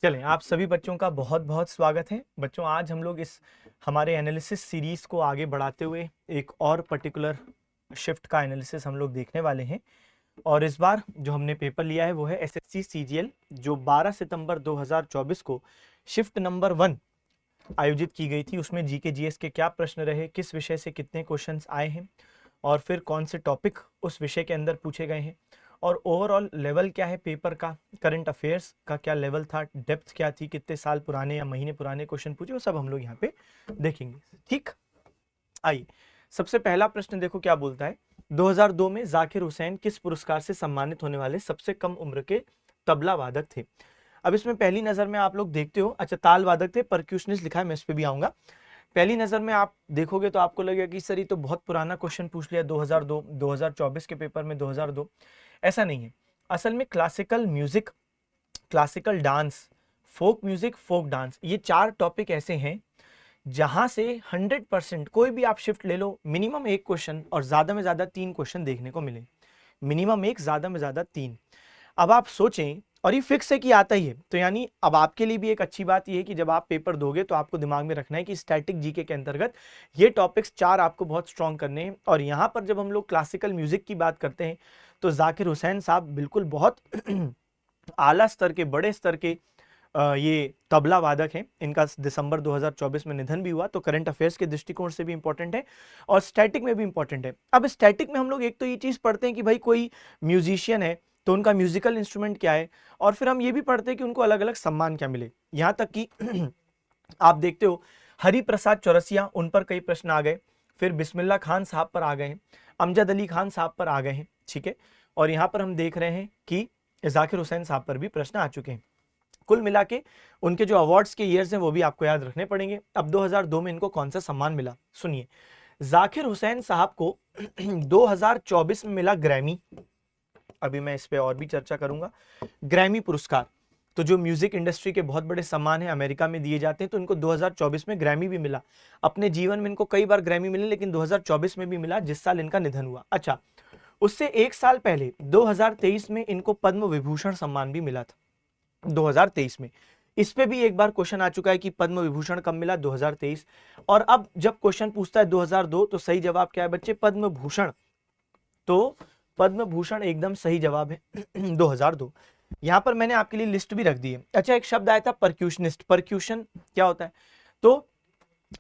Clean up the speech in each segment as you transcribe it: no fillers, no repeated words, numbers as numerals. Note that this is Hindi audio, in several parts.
चलें, आप सभी बच्चों का बहुत बहुत स्वागत है। बच्चों, आज हम लोग इस हमारे एनालिसिस सीरीज को आगे बढ़ाते हुए एक और पर्टिकुलर शिफ्ट का एनालिसिस हम लोग देखने वाले हैं। और इस बार जो हमने पेपर लिया है वो है एसएससी सीजीएल, जो 12 सितंबर 2024 को शिफ्ट नंबर 1 आयोजित की गई थी। उसमें जीके जीएस के क्या प्रश्न रहे, किस विषय से कितने क्वेश्चंस आए हैं और फिर कौन से टॉपिक उस विषय के अंदर पूछे गए हैं और ओवरऑल लेवल क्या है पेपर का, करंट अफेयर्स का क्या लेवल था, डेप्थ क्या थी, कितने साल पुराने या महीने पुराने क्वेश्चन पूछे, वो सब हम लोग यहाँ पे देखेंगे। ठीक, आइए सबसे पहला प्रश्न देखो क्या बोलता है। 2002 में जाकिर हुसैन किस पुरस्कार से सम्मानित होने वाले सबसे कम उम्र के तबला वादक थे? अब इसमें पहली नजर में आप लोग देखते हो, अच्छा ताल वादक थे, परक्यूशनिस्ट लिखा है, मैं इस पे भी आऊंगा। पहली नजर में आप देखोगे तो आपको लगेगा कि सर ये तो बहुत पुराना क्वेश्चन पूछ लिया, 2002 2024 के पेपर में 2002। ऐसा नहीं है। असल में classical music, classical dance, folk music, folk dance, ये चार टॉपिक ऐसे हैं जहां से 100% कोई भी आप शिफ्ट ले लो, मिनिमम एक क्वेश्चन और ज्यादा में ज्यादा 3 क्वेश्चन देखने को मिले। मिनिमम एक, ज्यादा में ज्यादा 3। अब आप सोचें, और ये फिक्स है कि आता ही है, तो यानी अब आपके लिए भी एक अच्छी बात यह है कि जब आप पेपर दोगे तो आपको दिमाग में रखना है कि स्टैटिक जीके के अंतर्गत ये टॉपिक्स 4 आपको बहुत स्ट्रॉन्ग करने हैं। और यहाँ पर जब हम लोग क्लासिकल म्यूजिक की बात करते हैं तो जाकिर हुसैन साहब बिल्कुल बहुत आला स्तर के, बड़े स्तर के ये तबला वादक हैं। इनका दिसंबर 2024 में निधन भी हुआ, तो करंट अफेयर्स के दृष्टिकोण से भी इंपॉर्टेंट है और स्टैटिक में भी इंपॉर्टेंट है। अब स्टैटिक में हम लोग एक तो ये चीज पढ़ते हैं कि भाई कोई म्यूजिशियन है तो उनका म्यूजिकल इंस्ट्रूमेंट क्या है, और फिर हम ये भी पढ़ते हैं कि उनको अलग अलग सम्मान क्या मिले। यहां तक कि आप देखते हो हरि प्रसाद चौरसिया, उन पर कई प्रश्न आ गए, फिर बिस्मिल्लाह खान साहब पर आ गए हैं, अमजद अली खान साहब पर आ गए हैं, ठीक है। और यहां पर हम देख रहे हैं कि जाकिर हुसैन साहब पर भी प्रश्न आ चुके हैं। कुल मिला के उनके जो अवार्ड्स के ईयर्स हैं वो भी आपको याद रखने पड़ेंगे। अब 2002 में इनको कौन सा सम्मान मिला, सुनिए। जाकिर हुसैन साहब को 2024 में मिला ग्रैमी। अभी मैं इस पे और भी चर्चा करूंगा। ग्रैमी पुरस्कार, तो जो म्यूजिक इंडस्ट्री के बहुत बड़े सम्मान है, अमेरिका में दिए जाते हैं, तो इनको 2024 में ग्रैमी भी मिला। अपने जीवन में इनको कई बार ग्रैमी मिले, लेकिन 2024 में भी मिला जिस साल इनका निधन हुआ। अच्छा, उससे एक साल पहले 2023 में इनको पद्म विभूषण सम्मान भी मिला था, 2023 में। इस पे भी एक बार क्वेश्चन आ चुका है कि पद्म विभूषण कब मिला, 2023। और अब जब क्वेश्चन पूछता है 2002, तो सही जवाब क्या है बच्चे, पद्म भूषण। तो पद्म भूषण एकदम सही जवाब है 2002। यहां पर मैंने आपके लिए लिस्ट भी रख दी है। अच्छा, एक शब्द आया था परक्यूशनिस्ट। परक्यूशन क्या होता है? तो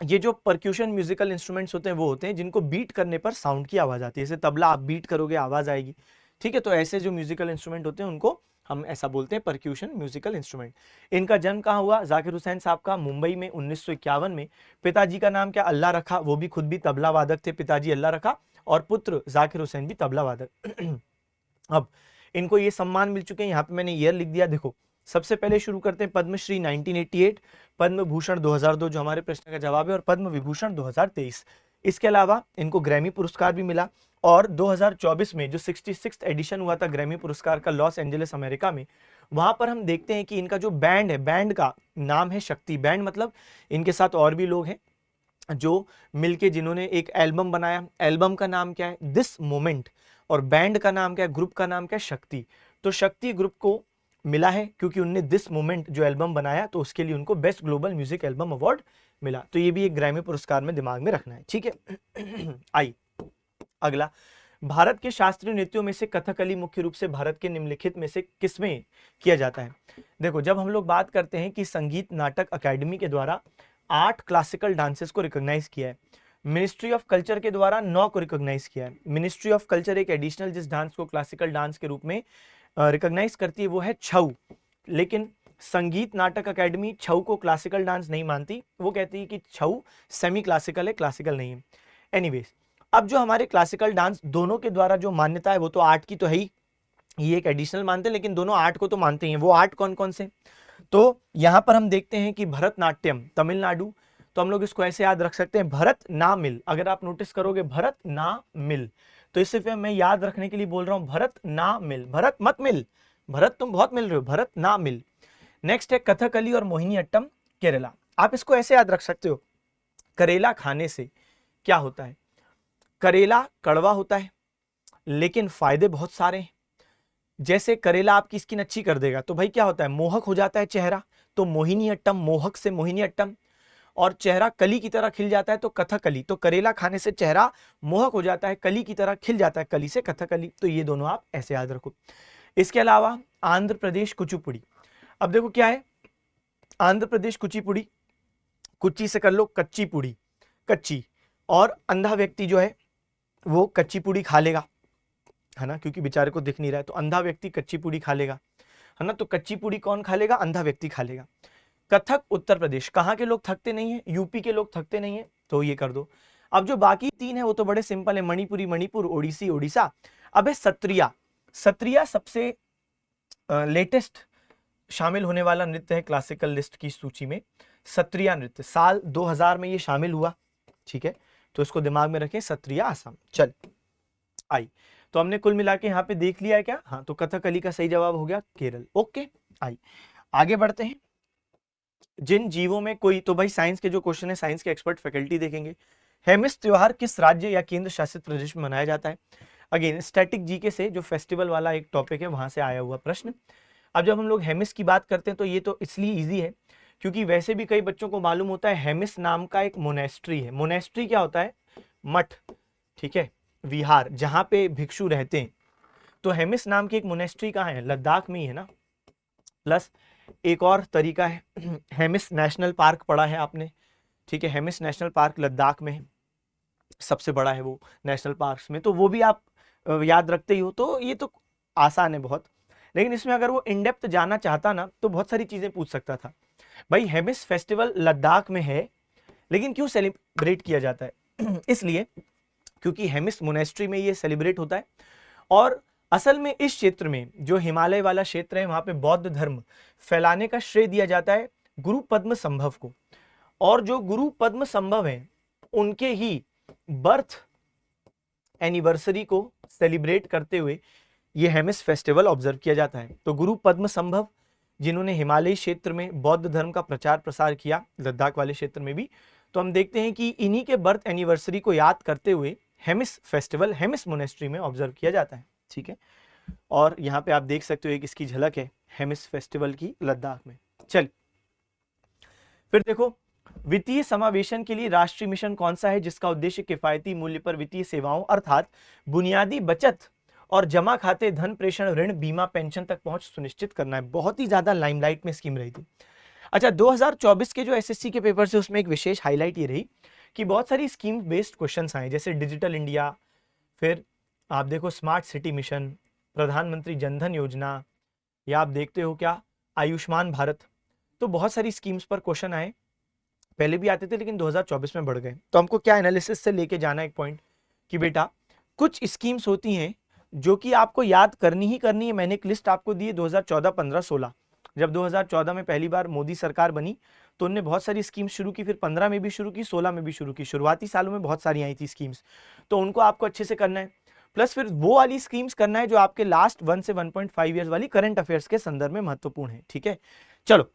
ये जो परक्यूशन म्यूजिकल इंस्ट्रूमेंट्स होते हैं वो होते हैं जिनको बीट करने पर साउंड की आवाज आती है। जैसे तबला आप बीट करोगे आवाज आएगी, ठीक है। तो ऐसे जो म्यूजिकल इंस्ट्रूमेंट होते हैं उनको हम ऐसा बोलते हैं परक्यूशन म्यूजिकल इंस्ट्रूमेंट। इनका जन्म कहाँ हुआ? जाकिर हुसैन साहब का मुंबई में 1951 में। पिताजी का नाम क्या? अल्लाह रखा, वो भी खुद भी तबला वादक थे, पिताजी अल्लाह रखा, और पुत्र जाकिर हुसैन भी तबला वादक। अब इनको ये सम्मान मिल चुके हैं, यहाँ पे मैंने ईयर लिख दिया। देखो, सबसे पहले शुरू करते हैं पद्मश्री 1988, पद्म भूषण 2002 जो हमारे प्रश्न का जवाब है, और पद्म विभूषण 2023। इसके अलावा इनको ग्रैमी पुरस्कार भी मिला। और 2024 में जो 66th एडिशन हुआ था ग्रैमी पुरस्कार का लॉस एंजलिस अमेरिका में, वहां पर हम देखते हैं कि इनका जो बैंड है, बैंड का नाम है शक्ति बैंड। मतलब इनके साथ और भी लोग हैं जो मिलके जिन्होंने एक एल्बम बनाया। एल्बम का नाम क्या है? This moment. और बैंड का नाम क्या है? ग्रुप का नाम क्या है? शक्ति। तो शक्ति ग्रुप को मिला है क्योंकि उनने दिस मोमेंट जो एल्बम बनाया, तो उसके लिए उनको best global music album award मिला। तो ये भी एक ग्रैमी पुरस्कार में दिमाग में रखना है, ठीक है। आई अगला, भारत के शास्त्रीय नृत्यों में से कथकली मुख्य रूप से भारत के निम्नलिखित में से किसमें किया जाता है? देखो, जब हम लोग बात करते हैं कि संगीत नाटक अकेडमी के द्वारा 8 क्लासिकल डांसेस को रिकॉग्नाइज किया है, मिनिस्ट्री ऑफ कल्चर के द्वारा 9 को रिकॉग्नाइज किया है। मिनिस्ट्री ऑफ कल्चर एक एडिशनल जिस डांस को क्लासिकल डांस के रूप में रिकॉग्नाइज करती है वो है छऊ। लेकिन संगीत नाटक अकेडमी छऊ को क्लासिकल डांस नहीं मानती, वो कहती है कि छऊ सेमी क्लासिकल है, क्लासिकल नहीं है। एनीवेज, अब जो हमारे क्लासिकल डांस दोनों के द्वारा जो मान्यता है वो तो 8 की तो है ही, ये एक एडिशनल मानते हैं, लेकिन दोनों 8 को तो मानते हैं। वो 8 कौन कौन से? तो यहां पर हम देखते हैं कि भरतनाट्यम तमिलनाडु, तो हम लोग इसको ऐसे याद रख सकते हैं, भरत ना मिल। अगर आप नोटिस करोगे भरत ना मिल, तो इससे फिर मैं याद रखने के लिए बोल रहा हूं भरत ना मिल, भरत मत मिल, भरत तुम बहुत मिल रहे हो, भरत ना मिल। नेक्स्ट है कथकली और मोहिनीअट्टम केरला। आप इसको ऐसे याद रख सकते हो, करेला खाने से क्या होता है? करेला कड़वा होता है लेकिन फायदे बहुत सारे हैं। जैसे करेला आपकी स्किन अच्छी कर देगा, तो भाई क्या होता है? मोहक हो जाता है चेहरा, तो मोहिनी अट्टम, मोहक से मोहिनी अट्टम। और चेहरा कली की तरह खिल जाता है तो कथकली। तो करेला खाने से चेहरा मोहक हो जाता है, कली की तरह खिल जाता है, कली से कथकली। तो ये दोनों आप ऐसे याद रखो। इसके अलावा आंध्र प्रदेश कुचिपुड़ी। अब देखो क्या है, आंध्र प्रदेश कुचिपुड़ी, कुची से कर लो कच्ची पुड़ी, कच्ची। और अंधा व्यक्ति जो है वो कच्ची पुड़ी खा लेगा, है ना, क्योंकि बेचारे को दिख नहीं रहा है, तो अंधा व्यक्ति कच्ची पुड़ी खा लेगा, है ना। तो कच्ची पुड़ी कौन खा लेगा? अंधा व्यक्ति खा लेगा। कथक उत्तर प्रदेश, कहाँ के लोग थकते नहीं है? यूपी के लोग थकते नहीं है, तो ये कर दो। अब जो बाकी तीन है वो तो बड़े सिंपल है, मणिपुरी मणिपुर, ओडिसी ओडिशा। अब है सत्रिया। सत्रिया सबसे लेटेस्ट शामिल होने वाला नृत्य है क्लासिकल लिस्ट की सूची में। सत्रिया नृत्य साल 2000 में ये शामिल हुआ, ठीक है, तो इसको दिमाग में रखें, सत्रिया असम। चल आई, तो हमने कुल मिला के यहाँ पे देख लिया है क्या? हाँ, तो कथकली का सही जवाब हो गया केरल। ओके, आई आगे बढ़ते हैं। जिन जीवों में कोई, तो भाई साइंस के जो क्वेश्चन है साइंस के एक्सपर्ट फैकल्टी देखेंगे। हेमिस त्योहार किस राज्य या केंद्र शासित प्रदेश में मनाया जाता है? अगेन स्टैटिक जीके से जो फेस्टिवल वाला एक टॉपिक है वहां से आया हुआ प्रश्न। अब जब हम लोग हेमिस की बात करते हैं तो ये तो इसलिए इजी है क्योंकि वैसे भी कई बच्चों को मालूम होता है हेमिस नाम का एक मोनेस्ट्री है। मोनेस्ट्री क्या होता है? मठ, ठीक है, विहार, जहां पे भिक्षु रहते हैं। तो हेमिस नाम की एक मोनेस्ट्री कहाँ है? लद्दाख में ही है ना। प्लस एक और तरीका है, हेमिस नेशनल पार्क पढ़ा है आपने, ठीक है, हेमिस नेशनल पार्क लद्दाख में है, सबसे बड़ा है वो नेशनल पार्क्स में, तो वो भी आप याद रखते ही हो, तो ये तो आसान है बहुत। लेकिन इसमें अगर वो इन डेप्थ जाना चाहता ना तो बहुत सारी चीजें पूछ सकता था। भाई हेमिस फेस्टिवल लद्दाख में है, लेकिन क्यों सेलिब्रेट किया जाता है? इसलिए क्योंकि हेमिस मोनेस्ट्री में ये सेलिब्रेट होता है। और असल में इस क्षेत्र में जो हिमालय वाला क्षेत्र है वहां पे बौद्ध धर्म फैलाने का श्रेय दिया जाता है गुरु पद्म संभव को। और जो गुरु पद्म संभव है उनके ही बर्थ एनिवर्सरी को सेलिब्रेट करते हुए ये हेमिस फेस्टिवल ऑब्जर्व किया जाता है। तो गुरु पद्म संभव जिन्होंने हिमालयी क्षेत्र में बौद्ध धर्म का प्रचार प्रसार किया, लद्दाख वाले क्षेत्र में भी, तो हम देखते हैं कि इन्हीं के बर्थ एनिवर्सरी को याद करते हुए हेमिस फेस्टिवल हेमिस मोनेस्ट्री में ऑब्जर्व किया जाता है, ठीक है। और यहाँ पे आप देख सकते हो एक इसकी झलक है हेमिस फेस्टिवल की लद्दाख में। चल फिर देखो, वित्तीय समावेशन के लिए राष्ट्रीय मिशन कौन सा है जिसका उद्देश्य किफायती मूल्य पर वित्तीय सेवाओं अर्थात बुनियादी बचत और जमा खाते, धन प्रेषण, ऋण, बीमा, पेंशन तक पहुंच सुनिश्चित करना है। बहुत ही ज्यादा लाइमलाइट में स्कीम रही थी। अच्छा, 2024 के जो एसएससी के पेपर से उसमें एक विशेष हाईलाइट ये रही कि बहुत सारी स्कीम बेस्ड क्वेश्चंस आए, जैसे डिजिटल इंडिया, फिर आप देखो स्मार्ट सिटी मिशन, प्रधानमंत्री जनधन योजना, या आप देखते हो क्या आयुष्मान भारत। तो बहुत सारी स्कीम्स पर क्वेश्चन आए, पहले भी आते थे लेकिन 2024 में बढ़ गए। तो हमको क्या एनालिसिस से लेके जाना एक पॉइंट कि बेटा कुछ स्कीम्स होती हैं जो कि आपको याद करनी ही करनी है। मैंने एक लिस्ट आपको दी है 2014, 15, 16। जब 2014 में पहली बार मोदी सरकार बनी तो उन्होंने बहुत सारी स्कीम्स शुरू की, फिर 15 में भी शुरू की, 16 में भी शुरू की। शुरुआती सालों में बहुत सारी आई थी स्कीम्स, तो उनको आपको अच्छे से करना है। प्लस फिर वो वाली स्कीम्स करना है जो आपके लास्ट 1 से 1.5 ईयर्स वाली करंट अफेयर्स के संदर्भ में महत्वपूर्ण है, ठीक है। चलो,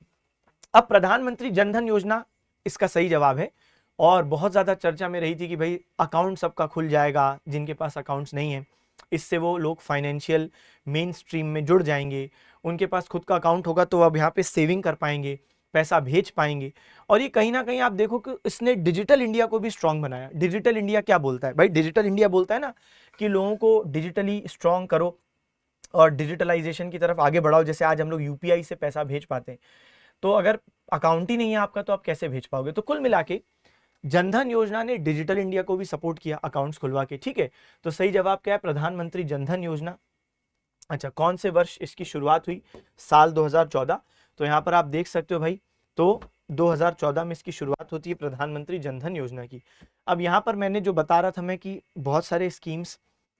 अब प्रधानमंत्री जनधन योजना इसका सही जवाब है। और बहुत ज्यादा चर्चा में रही थी कि भाई अकाउंट सबका खुल जाएगा, जिनके पास अकाउंट्स नहीं है, इससे वो लोग फाइनेंशियल मेन स्ट्रीम में जुड़ जाएंगे, उनके पास खुद का अकाउंट होगा तो अब यहाँ पे सेविंग कर पाएंगे, पैसा भेज पाएंगे। और ये कहीं ना कहीं आप देखो कि इसने डिजिटल इंडिया को भी स्ट्रांग बनाया। डिजिटल इंडिया क्या बोलता है भाई? डिजिटल इंडिया बोलता है ना कि लोगों को डिजिटली स्ट्रांग करो और डिजिटलाइजेशन की तरफ आगे बढ़ाओ। जैसे आज हम लोग यूपीआई से पैसा भेज पाते हैं, तो अगर अकाउंट ही नहीं है आपका तो आप कैसे भेज पाओगे? तो कुल मिला के जनधन योजना ने डिजिटल इंडिया को भी सपोर्ट किया अकाउंट्स खुलवा के, ठीक है। तो सही जवाब क्या है? प्रधानमंत्री जनधन योजना। अच्छा, कौन से वर्ष इसकी शुरुआत हुई? साल 2014। तो यहाँ पर आप देख सकते हो भाई, तो 2014 में इसकी शुरुआत होती है प्रधानमंत्री जनधन योजना की। अब यहाँ पर मैंने जो बता रहा था मैं कि बहुत सारे स्कीम्स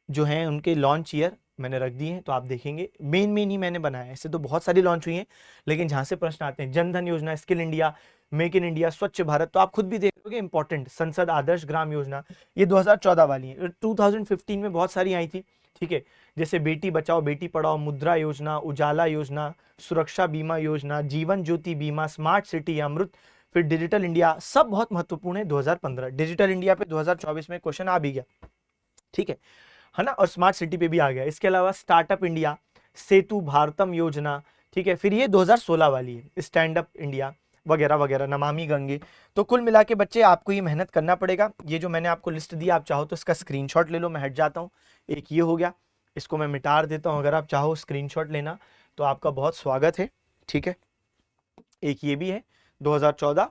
जो हैं उनके लॉन्च ईयर मैंने रख दिए हैं, तो आप देखेंगे मेन ही मैंने बनाया। ऐसे तो बहुत सारी लॉन्च हुई हैं, लेकिन जहां से प्रश्न आते हैं, जनधन योजना, skill India, make in India, स्वच्छ भारत, तो आप खुद भी देखोगे इंपॉर्टेंट, संसद आदर्श ग्राम योजना, ये 2014 वाली है। 2015 में बहुत सारी आई थी, ठीक है, जैसे बेटी बचाओ बेटी पढ़ाओ, मुद्रा योजना, उजाला योजना, सुरक्षा बीमा योजना, जीवन ज्योति बीमा, स्मार्ट सिटी, अमृत, फिर डिजिटल इंडिया, सब बहुत महत्वपूर्ण है। 2015 डिजिटल इंडिया पे 2024 में क्वेश्चन आ भी गया, ठीक है ना, और स्मार्ट सिटी पे भी आ गया। इसके अलावा स्टार्टअप इंडिया, सेतु भारतम योजना, ठीक है। फिर ये 2016 वाली है, स्टैंड अप इंडिया वगैरह वगैरह, नमामि गंगे। तो कुल मिला के बच्चे आपको ये मेहनत करना पड़ेगा। ये जो मैंने आपको लिस्ट दी, आप चाहो तो इसका स्क्रीनशॉट ले लो, मैं हट जाता हूँ। एक ये हो गया, इसको मैं मिटा देता हूँ, अगर आप चाहो स्क्रीनशॉट लेना तो आपका बहुत स्वागत है, ठीक है। एक ये भी है 2014,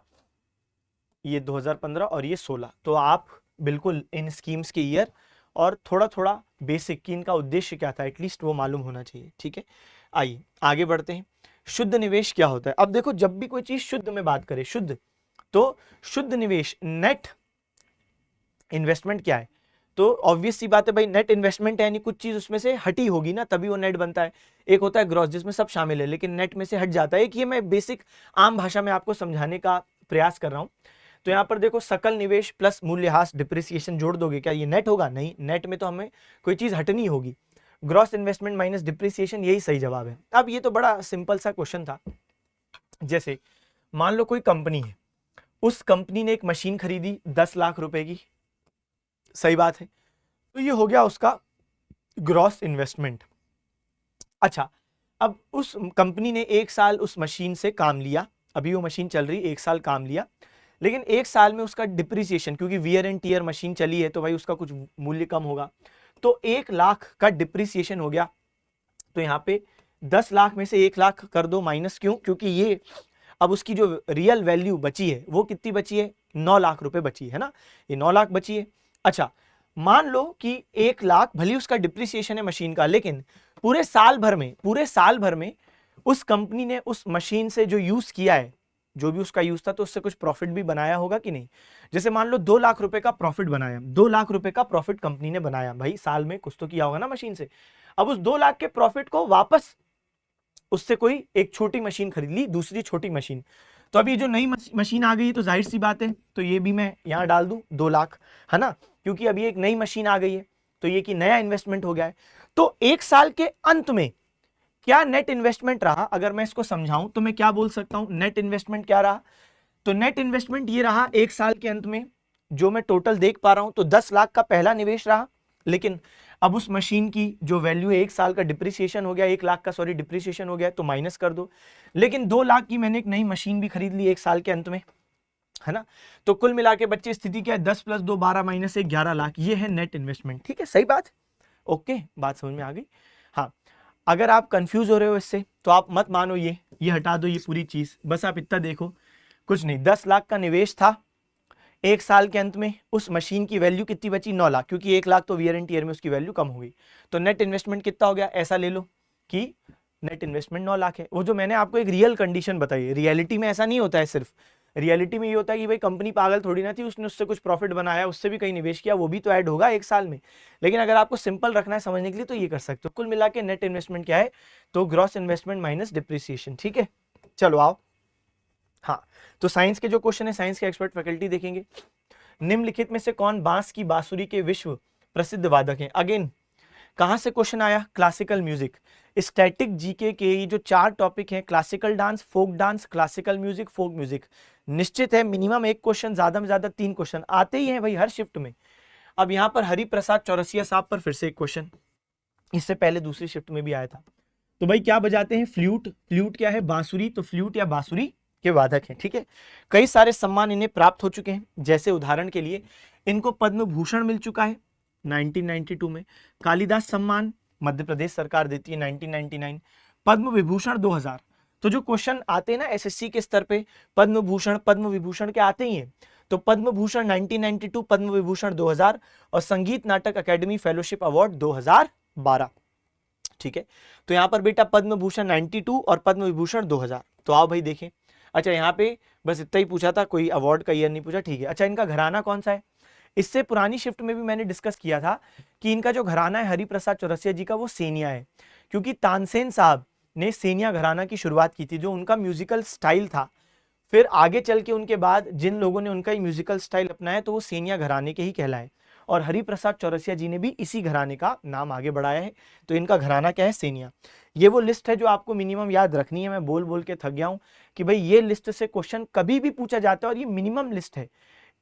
ये 2015 और ये 16। तो आप बिल्कुल इन स्कीम्स के ईयर और थोड़ा थोड़ा बेसिक कि इनका उद्देश्य क्या था एटलीस्ट वो मालूम होना चाहिए, ठीक है। आइए आगे बढ़ते हैं। शुद्ध निवेश क्या होता है? अब देखो, जब भी कोई चीज शुद्ध में बात करें, शुद्ध, तो शुद्ध निवेश, नेट इन्वेस्टमेंट क्या है? तो ऑब्वियस सी बात है भाई, नेट इन्वेस्टमेंट है यानी कुछ चीज उसमें से हटी होगी ना, तभी वो नेट बनता है। एक होता है ग्रॉस जिसमें सब शामिल है लेकिन नेट में से हट जाता है। एक ये मैं बेसिक आम भाषा में आपको समझाने का प्रयास कर रहा हूं। तो यहाँ पर देखो, सकल निवेश प्लस मूल्यह्रास डिप्रिसिएशन जोड़ दोगे, क्या ये नेट होगा? नहीं, नेट में तो हमें कोई चीज हटनी होगी। ग्रॉस इन्वेस्टमेंट माइनस डिप्रिसिएशन, यही सही जवाब है। अब ये तो बड़ा सिंपल सा क्वेश्चन था। जैसे मान लो कोई कंपनी है, उस कंपनी ने एक मशीन खरीदी 10 लाख रुपए की, सही बात है, तो ये हो गया उसका ग्रॉस इन्वेस्टमेंट। अच्छा, अब उस कंपनी ने 1 साल उस मशीन से काम लिया, अभी वो मशीन चल रही, 1 साल काम लिया, लेकिन 1 साल में उसका डिप्रिसिएशन, क्योंकि वियर एंड टीयर मशीन चली है तो भाई उसका कुछ मूल्य कम होगा, तो 1 लाख का डिप्रिसिएशन हो गया। तो यहाँ पे 10 लाख में से 1 लाख कर दो माइनस, क्यों? क्योंकि ये अब उसकी जो रियल वैल्यू बची है वो कितनी बची है? 9 लाख रुपए बची है ना, ये 9 लाख बची है। अच्छा, मान लो कि 1 लाख भले उसका डिप्रिसिएशन है मशीन का, लेकिन पूरे साल भर में उस कंपनी ने उस मशीन से जो यूज किया है, जो भी उसका यूज था, तो उससे कुछ प्रॉफिट भी बनाया होगा कि नहीं? जैसे मान लो 2 लाख रुपए का प्रॉफिट बनाया, 2 लाख रुपए का प्रॉफिट कंपनी ने बनाया, भाई साल में कुछ तो किया होगा ना मशीन से। अब उस 2 लाख के प्रॉफिट को वापस उससे कोई एक छोटी मशीन खरीद ली, दूसरी छोटी मशीन, तो अभी जो नई मशीन आ गई है तो जाहिर सी बात है, तो ये भी मैं यहां डाल दूं 2 लाख, है ना, क्योंकि अभी एक नई मशीन आ गई है, तो ये कि नया इन्वेस्टमेंट हो गया है। तो 1 साल के अंत में क्या नेट इन्वेस्टमेंट रहा? अगर मैं इसको समझाऊं तो मैं क्या बोल सकता हूं, नेट इन्वेस्टमेंट क्या रहा? तो नेट इन्वेस्टमेंट ये रहा 1 साल के अंत में, जो मैं टोटल देख पा रहा हूं, तो 10 लाख का पहला निवेश रहा, लेकिन अब उस मशीन की जो वैल्यू है 1 साल का डिप्रिसिएशन हो गया, 1 लाख का सॉरी डिप्रिसिएशन हो गया, तो माइनस कर दो। लेकिन 2 लाख की मैंने एक नई मशीन भी खरीद ली 1 साल के अंत में, है ना। तो कुल मिला के बच्चे स्थिति क्या है? 10 + 2 12 माइनस 1 11 लाख, ये है नेट इन्वेस्टमेंट, ठीक है, सही बात। ओके, बात समझ में आ गई। हाँ, अगर आप कंफ्यूज हो रहे हो इससे तो आप मत मानो, ये हटा दो ये पूरी चीज, बस आप इतना देखो, कुछ नहीं, 10 लाख का निवेश था, 1 साल के अंत में उस मशीन की वैल्यू कितनी बची? 9 लाख, क्योंकि 1 लाख तो वियर एंड टीयर में उसकी वैल्यू कम हो गई, तो नेट इन्वेस्टमेंट कितना हो गया? ऐसा ले लो कि नेट इन्वेस्टमेंट 9 लाख है। वो जो मैंने आपको एक रियल कंडीशन बताई, रियलिटी में ऐसा नहीं होता है, सिर्फ रियलिटी में ये होता है कि भाई कंपनी पागल थोड़ी ना थी, उसने उससे कुछ प्रॉफिट बनाया, उससे भी कहीं निवेश किया, वो भी तो ऐड होगा 1 साल में। लेकिन अगर आपको सिंपल रखना है समझने के लिए तो ये कर सकते हो। कुल मिला के नेट इन्वेस्टमेंट क्या है? तो ग्रॉस इन्वेस्टमेंट माइनस डिप्रिसिएशन, ठीक है। चलो आओ, हाँ, तो साइंस के जो क्वेश्चन है, साइंस के एक्सपर्ट फैकल्टी देखेंगे। निम्नलिखित में से कौन बांस की बांसुरी के विश्व प्रसिद्ध वादक हैं? अगेन कहां से क्वेश्चन आया? Classical music. स्टैटिक जीके के ये जो 4 टॉपिक हैं, classical dance, folk dance, classical music, folk music, निश्चित है मिनिमम 1 क्वेश्चन, ज्यादा में ज्यादा 3 क्वेश्चन आते ही हैं भाई हर शिफ्ट में। अब यहाँ पर हरिप्रसाद चौरसिया साहब पर फिर से एक क्वेश्चन, इससे पहले दूसरी शिफ्ट में भी आया था। तो भाई क्या बजाते हैं? फ्लूट। फ्लूट क्या है? बांसुरी। तो फ्लूट या बांसुरी के वादक हैं, ठीक है। कई सारे सम्मान इन्हें प्राप्त हो चुके हैं, जैसे उदाहरण के लिए इनको पद्म भूषण मिल चुका है 1992 में, कालिदास सम्मान मध्य प्रदेश सरकार देती है 1999, पद्म विभूषण 2000। तो जो क्वेश्चन आते हैं ना एसएससी के स्तर पे, पद्म विभूषण के आते ही हैं, तो पद्म भूषण 1992, पद्म विभूषण 2000 और संगीत नाटक अकेडमी फेलोशिप अवार्ड 2012, ठीक है। तो यहाँ पर बेटा पद्म भूषण 92 और पद्म विभूषण 2000। तो आओ भाई देखें। अच्छा, यहाँ पे बस इतना ही पूछा था, कोई अवार्ड का ईयर नहीं पूछा, ठीक है। अच्छा, इनका घराना कौन सा है? इससे पुरानी शिफ्ट में भी मैंने डिस्कस किया था कि इनका जो घराना है हरिप्रसाद चौरसिया जी का, वो सेनिया है, क्योंकि तानसेन साहब ने सेनिया घराना की शुरुआत की थी, जो उनका म्यूजिकल स्टाइल था। फिर आगे चल के उनके बाद जिन लोगों ने उनका ही म्यूजिकल स्टाइल अपनाया तो वो सेनिया घराने के ही कहलाए, और हरिप्रसाद चौरसिया जी ने भी इसी घराने का नाम आगे बढ़ाया है। तो इनका घराना क्या है? सेनिया। ये वो लिस्ट है जो आपको मिनिमम याद रखनी है। मैं बोल बोल के थक गया हूं कि भाई ये लिस्ट से क्वेश्चन कभी भी पूछा जाता है और ये मिनिमम लिस्ट है।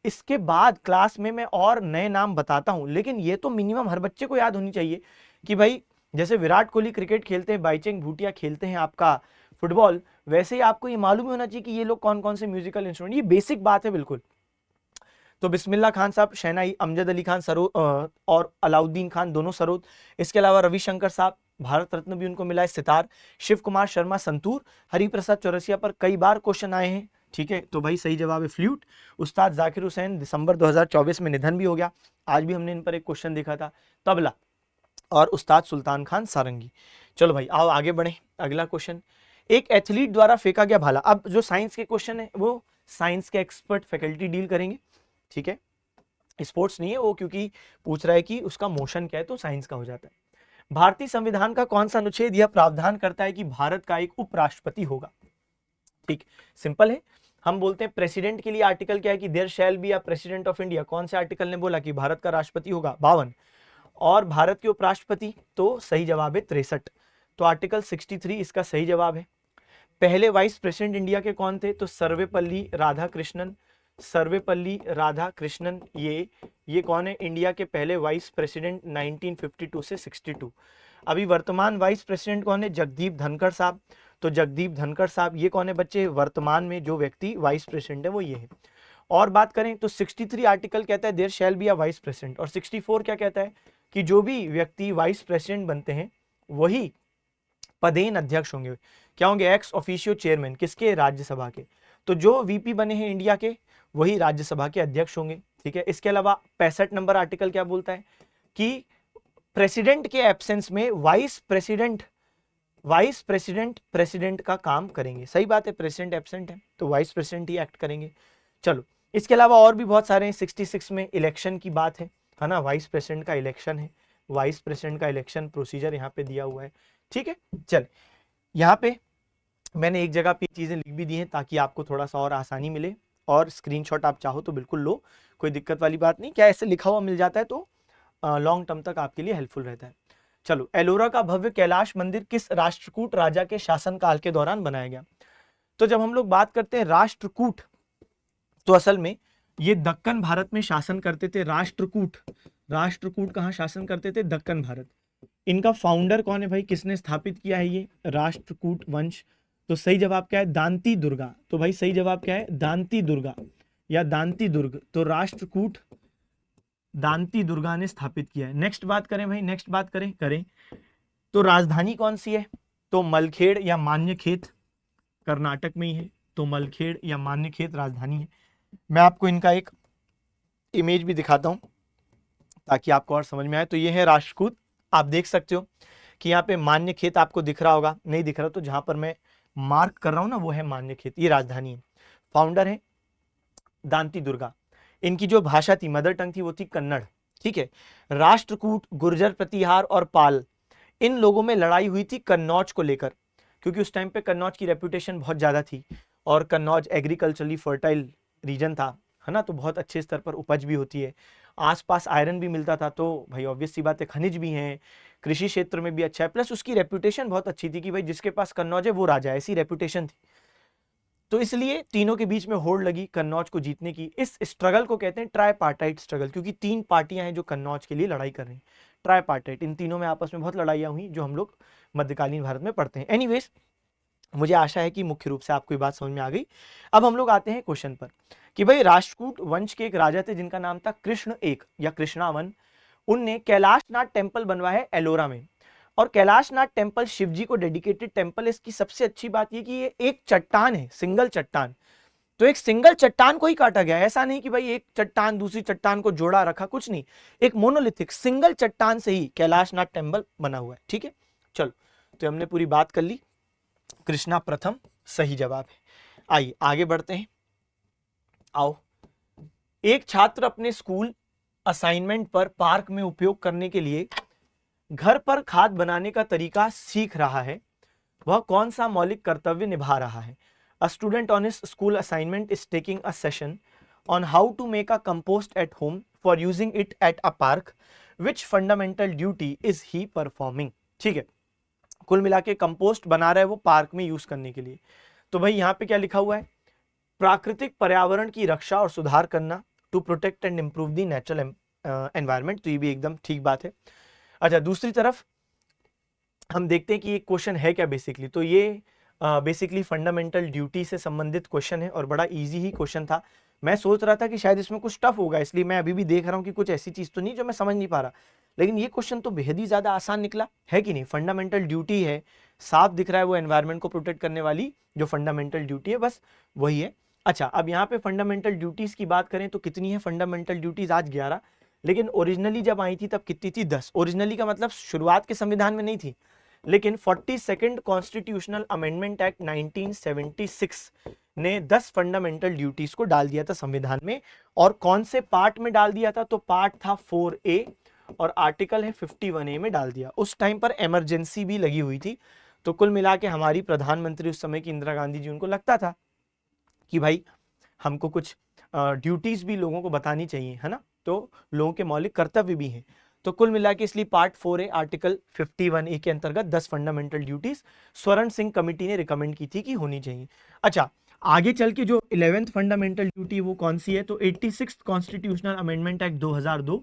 इसके बाद क्लास में मैं और नए नाम बताता हूं, लेकिन ये तो मिनिमम हर बच्चे को याद होनी चाहिए कि भाई जैसे विराट कोहली क्रिकेट खेलते हैं, बाईचेंग भूटिया खेलते हैं आपका फुटबॉल, वैसे ही आपको ये मालूम होना चाहिए कि ये लोग कौन कौन से म्यूजिकल इंस्ट्रूमेंट, ये बेसिक बात है बिल्कुल। तो बिस्मिल्लाह खान साहब शहनाई, अमजद अली खान सरोद और अलाउद्दीन खान दोनों सरोद। इसके अलावा रविशंकर साहब, भारत रत्न भी उनको मिला है, सितार। शिव कुमार शर्मा संतूर। हरिप्रसाद चौरसिया पर कई बार क्वेश्चन आए हैं, ठीक है, तो भाई सही जवाब है फ्लूट। उस्ताद जाकिर हुसैन, दिसंबर 2024 में निधन भी हो गया, आज भी हमने इन पर एक क्वेश्चन देखा था। तबला। और उस्ताद सुल्तान खान सारंगी। चलो भाई आओ आगे बढ़े, अगला क्वेश्चन, एक एथलीट द्वारा फेंका गया भाला। अब जो साइंस के क्वेश्चन है वो साइंस के एक्सपर्ट फैकल्टी डील करेंगे, ठीक है, स्पोर्ट्स नहीं है वो, क्योंकि पूछ रहा है कि उसका मोशन क्या है, तो साइंस का हो जाता है। भारतीय संविधान का कौन सा अनुच्छेद यह प्रावधान करता है कि भारत का एक उपराष्ट्रपति होगा? ठीक, सिंपल है, हम बोलते हैं प्रेसिडेंट के लिए आर्टिकल क्या है कि there shall be a president of India. कौन से आर्टिकल ने बोला कि भारत का राष्ट्रपति होगा? 52। और भारत के उपराष्ट्रपति, तो सही जवाब है 63, तो आर्टिकल 63 इसका सही जवाब है। पहले वाइस प्रेसिडेंट इंडिया के कौन थे? तो सर्वपल्ली राधाकृष्णन। सर्वपल्ली राधाकृष्णन, ये कौन है इंडिया के पहले वाइस प्रेसिडेंट 1952 से 62। अभी वर्तमान वाइस प्रेसिडेंट कौन है? जगदीप धनखड़ साहब। तो जगदीप धनखड़ साहब ये कौन है बच्चे? वर्तमान में जो व्यक्ति वाइस प्रेसिडेंट है वो ये है। और बात करें तो 63 आर्टिकल कहता है there shall be a vice president, और 64 क्या कहता है कि जो भी व्यक्ति वाइस प्रेसिडेंट बनते हैं वही पदेन अध्यक्ष होंगे। क्या होंगे? Ex officio chairman. किसके? राज्यसभा के। तो जो वीपी बने हैं इंडिया के वही राज्यसभा के अध्यक्ष होंगे, ठीक है। इसके अलावा 65 नंबर आर्टिकल क्या बोलता है कि प्रेसिडेंट के एब्सेंस में वाइस प्रेसिडेंट प्रेसिडेंट का काम करेंगे। सही बात है, प्रेसिडेंट एब्सेंट है तो वाइस प्रेसिडेंट ही एक्ट करेंगे। चलो, इसके अलावा और भी बहुत सारे हैं। 66 में इलेक्शन की बात है ना, वाइस प्रेसिडेंट का इलेक्शन है, वाइस प्रेसिडेंट का इलेक्शन प्रोसीजर यहाँ पे दिया हुआ है, ठीक है। चल, यहाँ पे मैंने एक जगह पे चीजें लिख भी दी हैं ताकि आपको थोड़ा सा और आसानी मिले, और स्क्रीनशॉट आप चाहो तो बिल्कुल लो, कोई दिक्कत वाली बात नहीं। क्या ऐसे लिखा हुआ मिल जाता है तो लॉन्ग टर्म तक आपके लिए हेल्पफुल रहता है। चलो, एलोरा का भव्य कैलाश मंदिर किस राष्ट्रकूट राजा के शासनकाल के दौरान बनाया गया? तो जब हम लोग बात करते हैं राष्ट्रकूट, तो असल में ये दक्कन भारत में शासन करते थे। राष्ट्रकूट कहाँ शासन करते थे? दक्कन भारत। इनका फाउंडर कौन है भाई? किसने स्थापित किया है ये राष्ट्रकूट वंश? तो सही जवाब क्या है? दांती दुर्गा। तो भाई सही जवाब क्या है? दांती दुर्गा या दांती दुर्ग। तो राष्ट्रकूट दांती दुर्गा ने स्थापित किया है। नेक्स्ट बात करें भाई, नेक्स्ट बात करें तो राजधानी कौन सी है? तो मलखेड़ या मान्यखेत, कर्नाटक में ही है, तो मलखेड़ या मान्यखेत राजधानी है। मैं आपको इनका एक इमेज भी दिखाता हूं ताकि आपको और समझ में आए। तो ये है राष्ट्रकूट, आप देख सकते हो कि यहाँ पे मान्यखेत आपको दिख रहा होगा, नहीं दिख रहा तो जहां पर मैं मार्क कर रहा हूं ना वो है मान्यखेत, ये राजधानी है। फाउंडर है दांती दुर्गा। इनकी जो भाषा थी, मदर टंग थी, वो थी कन्नड़, ठीक है। राष्ट्रकूट, गुर्जर प्रतिहार और पाल, इन लोगों में लड़ाई हुई थी कन्नौज को लेकर, क्योंकि उस टाइम पे कन्नौज की रेपुटेशन बहुत ज्यादा थी और कन्नौज एग्रीकल्चरली फर्टाइल रीजन था, है ना, तो बहुत अच्छे स्तर पर उपज भी होती है, आसपास आयरन भी मिलता था, तो भाई ऑब्वियस सी बात है खनिज भी हैं, कृषि क्षेत्र में भी अच्छा है, प्लस उसकी रेपुटेशन बहुत अच्छी थी कि भाई जिसके पास कन्नौज है वो राजा है, ऐसी रेपुटेशन थी। तो इसलिए तीनों के बीच में होड़ लगी कन्नौज को जीतने की। इस स्ट्रगल को कहते हैं ट्राईपार्टाइट स्ट्रगल, क्योंकि 3 पार्टियां हैं जो कन्नौज के लिए लड़ाई कर रही हैं। ट्राईपार्टाइट, इन तीनों में आपस में बहुत लड़ाइयां हुई जो हम लोग मध्यकालीन भारत में पढ़ते हैं। एनीवेज, मुझे आशा है कि मुख्य रूप से आपको ये बात समझ में आ गई। अब हम लोग आते हैं क्वेश्चन पर कि भाई राष्ट्रकूट वंश के एक राजा थे जिनका नाम था कृष्ण एक या कृष्णावन। उनने कैलाशनाथ टेम्पल बनवाया है एलोरा में, और कैलाशनाथ टेम्पल शिव जी को डेडिकेटेड टेम्पल है। इसकी सबसे अच्छी बात ये कि ये एक चट्टान है, सिंगल चट्टान। तो एक सिंगल चट्टान को ही काटा गया है, ऐसा नहीं कि भाई एक चट्टान दूसरी चट्टान को जोड़ा रखा, कुछ नहीं, एक मोनोलिथिक सिंगल चट्टान से ही कैलाशनाथ टेम्पल बना हुआ है, ठीक है। चलो, तो हमने पूरी बात कर ली, कृष्णा प्रथम सही जवाब है। आइए आगे बढ़ते हैं। आओ, एक छात्र अपने स्कूल असाइनमेंट पर पार्क में उपयोग करने के लिए घर पर खाद बनाने का तरीका सीख रहा है, वह कौन सा मौलिक कर्तव्य निभा रहा है? A student on his school assignment is taking a session on how to make a compost at home for using it at a park. Which fundamental duty is he performing? ठीक है, कुल मिला के कंपोस्ट बना रहा है वो पार्क में यूज करने के लिए। तो भाई यहाँ पे क्या लिखा हुआ है? प्राकृतिक पर्यावरण की रक्षा और सुधार करना, to protect and improve the natural environment. तो ये भी एकदम ठीक बात है। अच्छा, दूसरी तरफ हम देखते हैं कि ये क्वेश्चन है क्या बेसिकली। तो ये बेसिकली फंडामेंटल ड्यूटी से संबंधित क्वेश्चन है और बड़ा इजी ही क्वेश्चन था। मैं सोच रहा था कि शायद इसमें कुछ टफ होगा, इसलिए मैं अभी भी देख रहा हूँ कि कुछ ऐसी चीज तो नहीं जो मैं समझ नहीं पा रहा, लेकिन ये क्वेश्चन तो बेहद ही ज्यादा आसान निकला है कि नहीं। फंडामेंटल ड्यूटी है, साफ दिख रहा है वो एनवायरनमेंट को प्रोटेक्ट करने वाली जो फंडामेंटल ड्यूटी है, बस वही है। अच्छा, अब यहाँ पे फंडामेंटल ड्यूटीज की बात करें तो कितनी है फंडामेंटल ड्यूटीज? आज 11, लेकिन ओरिजिनली जब आई थी तब कितनी थी? 10। ओरिजिनली का मतलब शुरुआत के संविधान में नहीं थी, लेकिन 42nd कॉन्स्टिट्यूशनल अमेंडमेंट एक्ट 1976 ने 10 फंडामेंटल ड्यूटीज को डाल दिया था संविधान में। और कौन से पार्ट में डाल दिया था? तो पार्ट था 4A और आर्टिकल है 51A में डाल दिया। उस टाइम पर इमरजेंसी भी लगी हुई थी, तो कुल मिला के हमारी प्रधानमंत्री उस समय की इंदिरा गांधी जी, उनको लगता था कि भाई हमको कुछ ड्यूटीज भी लोगों को बतानी चाहिए, है ना, तो लोगों के मौलिक कर्तव्य भी हैं। तो कुल मिला के इसलिए पार्ट 4A आर्टिकल 51A के अंतर्गत 10 फंडामेंटल ड्यूटीज स्वर्ण सिंह कमेटी ने रिकमेंड की थी कि होनी चाहिए। अच्छा, आगे चल के जो 11th फंडामेंटल ड्यूटी वो कौन सी है? तो 86th कॉन्स्टिट्यूशनल अमेंडमेंट एक्ट 2002,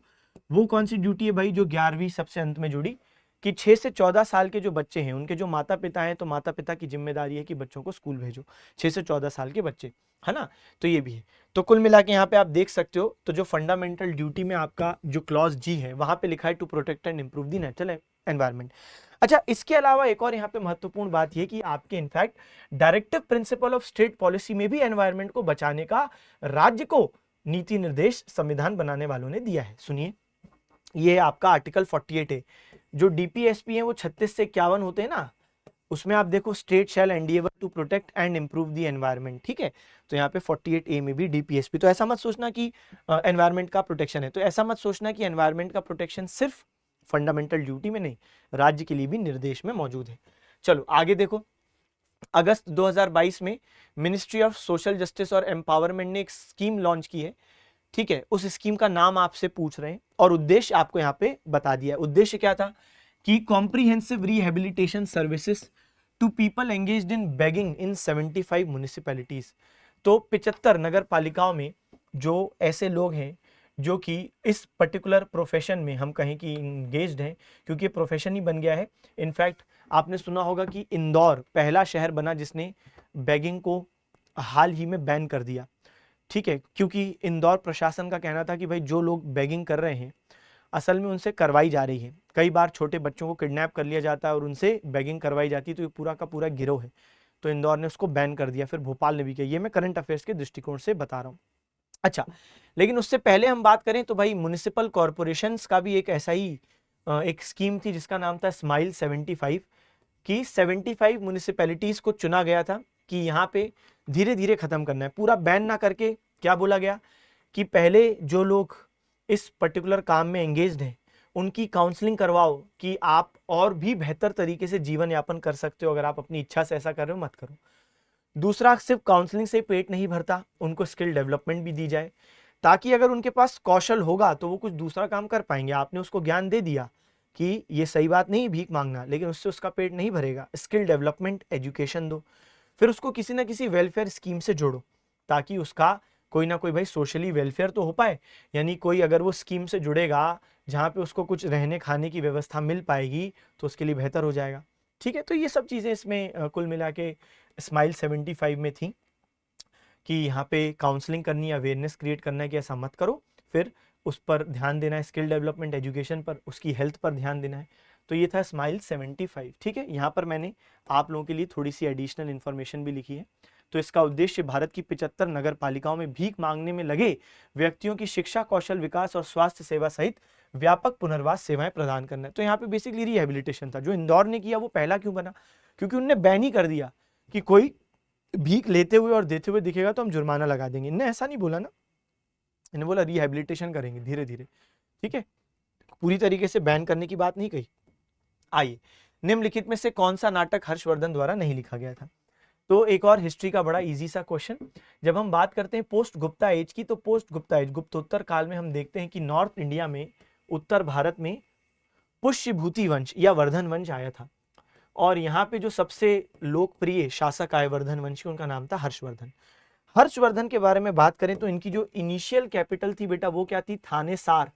वो कौन सी ड्यूटी है भाई? जो 11वीं सबसे अंत में जुड़ी, कि 6 से 14 साल के जो बच्चे हैं उनके जो माता पिता हैं, तो माता पिता की जिम्मेदारी है कि बच्चों को स्कूल भेजो, 6 से 14 साल के बच्चे, है ना, तो ये भी है। तो कुल मिला के यहाँ पे आप देख सकते हो, तो जो फंडामेंटल ड्यूटी में आपका जो क्लॉज जी है वहां पे लिखा है to protect and improve the natural environment. अच्छा, इसके अलावा एक और यहाँ पे महत्वपूर्ण बात यह कि आपके in fact directive principle of state policy में भी एनवायरनमेंट को बचाने का राज्य को नीति निर्देश संविधान बनाने वालों ने दिया है। सुनिए, ये आपका आर्टिकल 48 है। जो डीपीएसपी है वो 36 से 51 होते हैं ना, उसमें आप देखो state shall endeavour to protect and improve the environment, ठीक है। तो यहाँ पे 48A में भी डीपीएसपी, तो ऐसा मत सोचना कि एनवायरनमेंट का प्रोटेक्शन है, तो ऐसा मत सोचना कि एनवायरनमेंट का प्रोटेक्शन सिर्फ फंडामेंटल ड्यूटी में नहीं, राज्य के लिए भी निर्देश में मौजूद है। चलो आगे देखो, अगस्त 2022 में मिनिस्ट्री ऑफ सोशल जस्टिस और एम्पावरमेंट ने एक स्कीम लॉन्च की है, ठीक है। उस स्कीम का नाम आपसे पूछ रहे हैं और उद्देश्य आपको यहाँ पे बता दिया है। उद्देश्य क्या था कि comprehensive rehabilitation services to people engaged in begging in 75 municipalities. तो 75 नगर पालिकाओं में जो ऐसे लोग हैं जो कि इस पर्टिकुलर प्रोफेशन में हम कहें कि इंगेज्ड हैं, क्योंकि प्रोफेशन ही बन गया है। इनफैक्ट आपने सुना होगा कि इंदौर पहला शहर बना जिसने बेगिंग को हाल ही में बैन कर दिया, ठीक है, क्योंकि इंदौर प्रशासन का कहना था कि भाई जो लोग बेगिंग कर रहे हैं असल में उनसे करवाई जा रही है। कई बार छोटे बच्चों को किडनैप कर लिया जाता है और उनसे बेगिंग करवाई जाती है, तो ये पूरा का पूरा गिरोह है। तो इंदौर ने उसको बैन कर दिया, फिर भोपाल ने भी किया। ये मैं करंट अफेयर्स के दृष्टिकोण से बता रहा हूँ। अच्छा, लेकिन उससे पहले हम बात करें तो भाई म्युनिसिपल कॉरपोरेशंस का भी एक ऐसा ही एक स्कीम थी जिसका नाम था स्माइल 75, कि 75 म्युनिसिपैलिटीज को चुना गया था कि यहाँ पे धीरे धीरे खत्म करना है, पूरा बैन ना करके। क्या बोला गया कि पहले जो लोग इस पर्टिकुलर काम में एंगेज्ड हैं उनकी काउंसलिंग करवाओ कि आप और भी बेहतर तरीके से जीवन यापन कर सकते हो, अगर आप अपनी इच्छा से ऐसा कर रहे हो मत करो। दूसरा, सिर्फ काउंसलिंग से पेट नहीं भरता, उनको स्किल डेवलपमेंट भी दी जाए, ताकि अगर उनके पास कौशल होगा तो वो कुछ दूसरा काम कर पाएंगे। आपने उसको ज्ञान दे दिया कि ये सही बात नहीं भीख मांगना, लेकिन उससे उसका पेट नहीं भरेगा, स्किल डेवलपमेंट एजुकेशन दो। फिर उसको किसी ना किसी वेलफेयर स्कीम से जोड़ो ताकि उसका कोई ना कोई भाई सोशली वेलफेयर तो हो पाए, यानी कोई अगर वो स्कीम से जुड़ेगा जहाँ पे उसको कुछ रहने खाने की व्यवस्था मिल पाएगी तो उसके लिए बेहतर हो जाएगा, ठीक है। तो ये सब चीज़ें इसमें कुल मिला के स्माइल 75 में थी कि यहाँ पे काउंसलिंग करनी, अवेयरनेस क्रिएट करना है कि ऐसा मत करो, फिर उस पर ध्यान देना है, स्किल डेवलपमेंट एजुकेशन पर, उसकी हेल्थ पर ध्यान देना है। तो ये था स्माइल 75, ठीक है। यहाँ पर मैंने आप लोगों के लिए थोड़ी सी एडिशनल इन्फॉर्मेशन भी लिखी है। तो इसका उद्देश्य भारत की 75 नगर पालिकाओं में भीख मांगने में लगे व्यक्तियों की शिक्षा, कौशल विकास और स्वास्थ्य सेवा सहित व्यापक पुनर्वास सेवाएं प्रदान करना है। तो यहाँ पे बेसिकली रिहेबिलिटेशन था। जो इंदौर ने किया वो पहला क्यों बना? क्योंकि उनने बैन ही कर दिया कि कोई भीख लेते हुए और देते हुए दिखेगा तो हम जुर्माना लगा देंगे। इन्हें ऐसा नहीं बोला ना, इन्हें बोला रिहेबिलिटेशन करेंगे धीरे धीरे, ठीक है, पूरी तरीके से बैन करने की बात नहीं कही। आइए, निम्नलिखित में से कौन सा नाटक हर्षवर्धन द्वारा नहीं लिखा गया था? तो एक और हिस्ट्री का बड़ा इजी सा क्वेश्चन, जब हम बात करते हैं पोस्ट गुप्ता एज की, तो पोस्ट गुप्ता एज गुप्तोत्तर काल में हम देखते हैं कि नॉर्थ इंडिया में, उत्तर भारत में पुष्यभूति वंश या वर्धन वंश आया था, और यहाँ पे जो सबसे लोकप्रिय शासक आए वर्धन वंश, उनका नाम था हर्षवर्धन। हर्षवर्धन के बारे में बात करें तो इनकी जो इनिशियल कैपिटल थी बेटा वो क्या थी? थानेसार।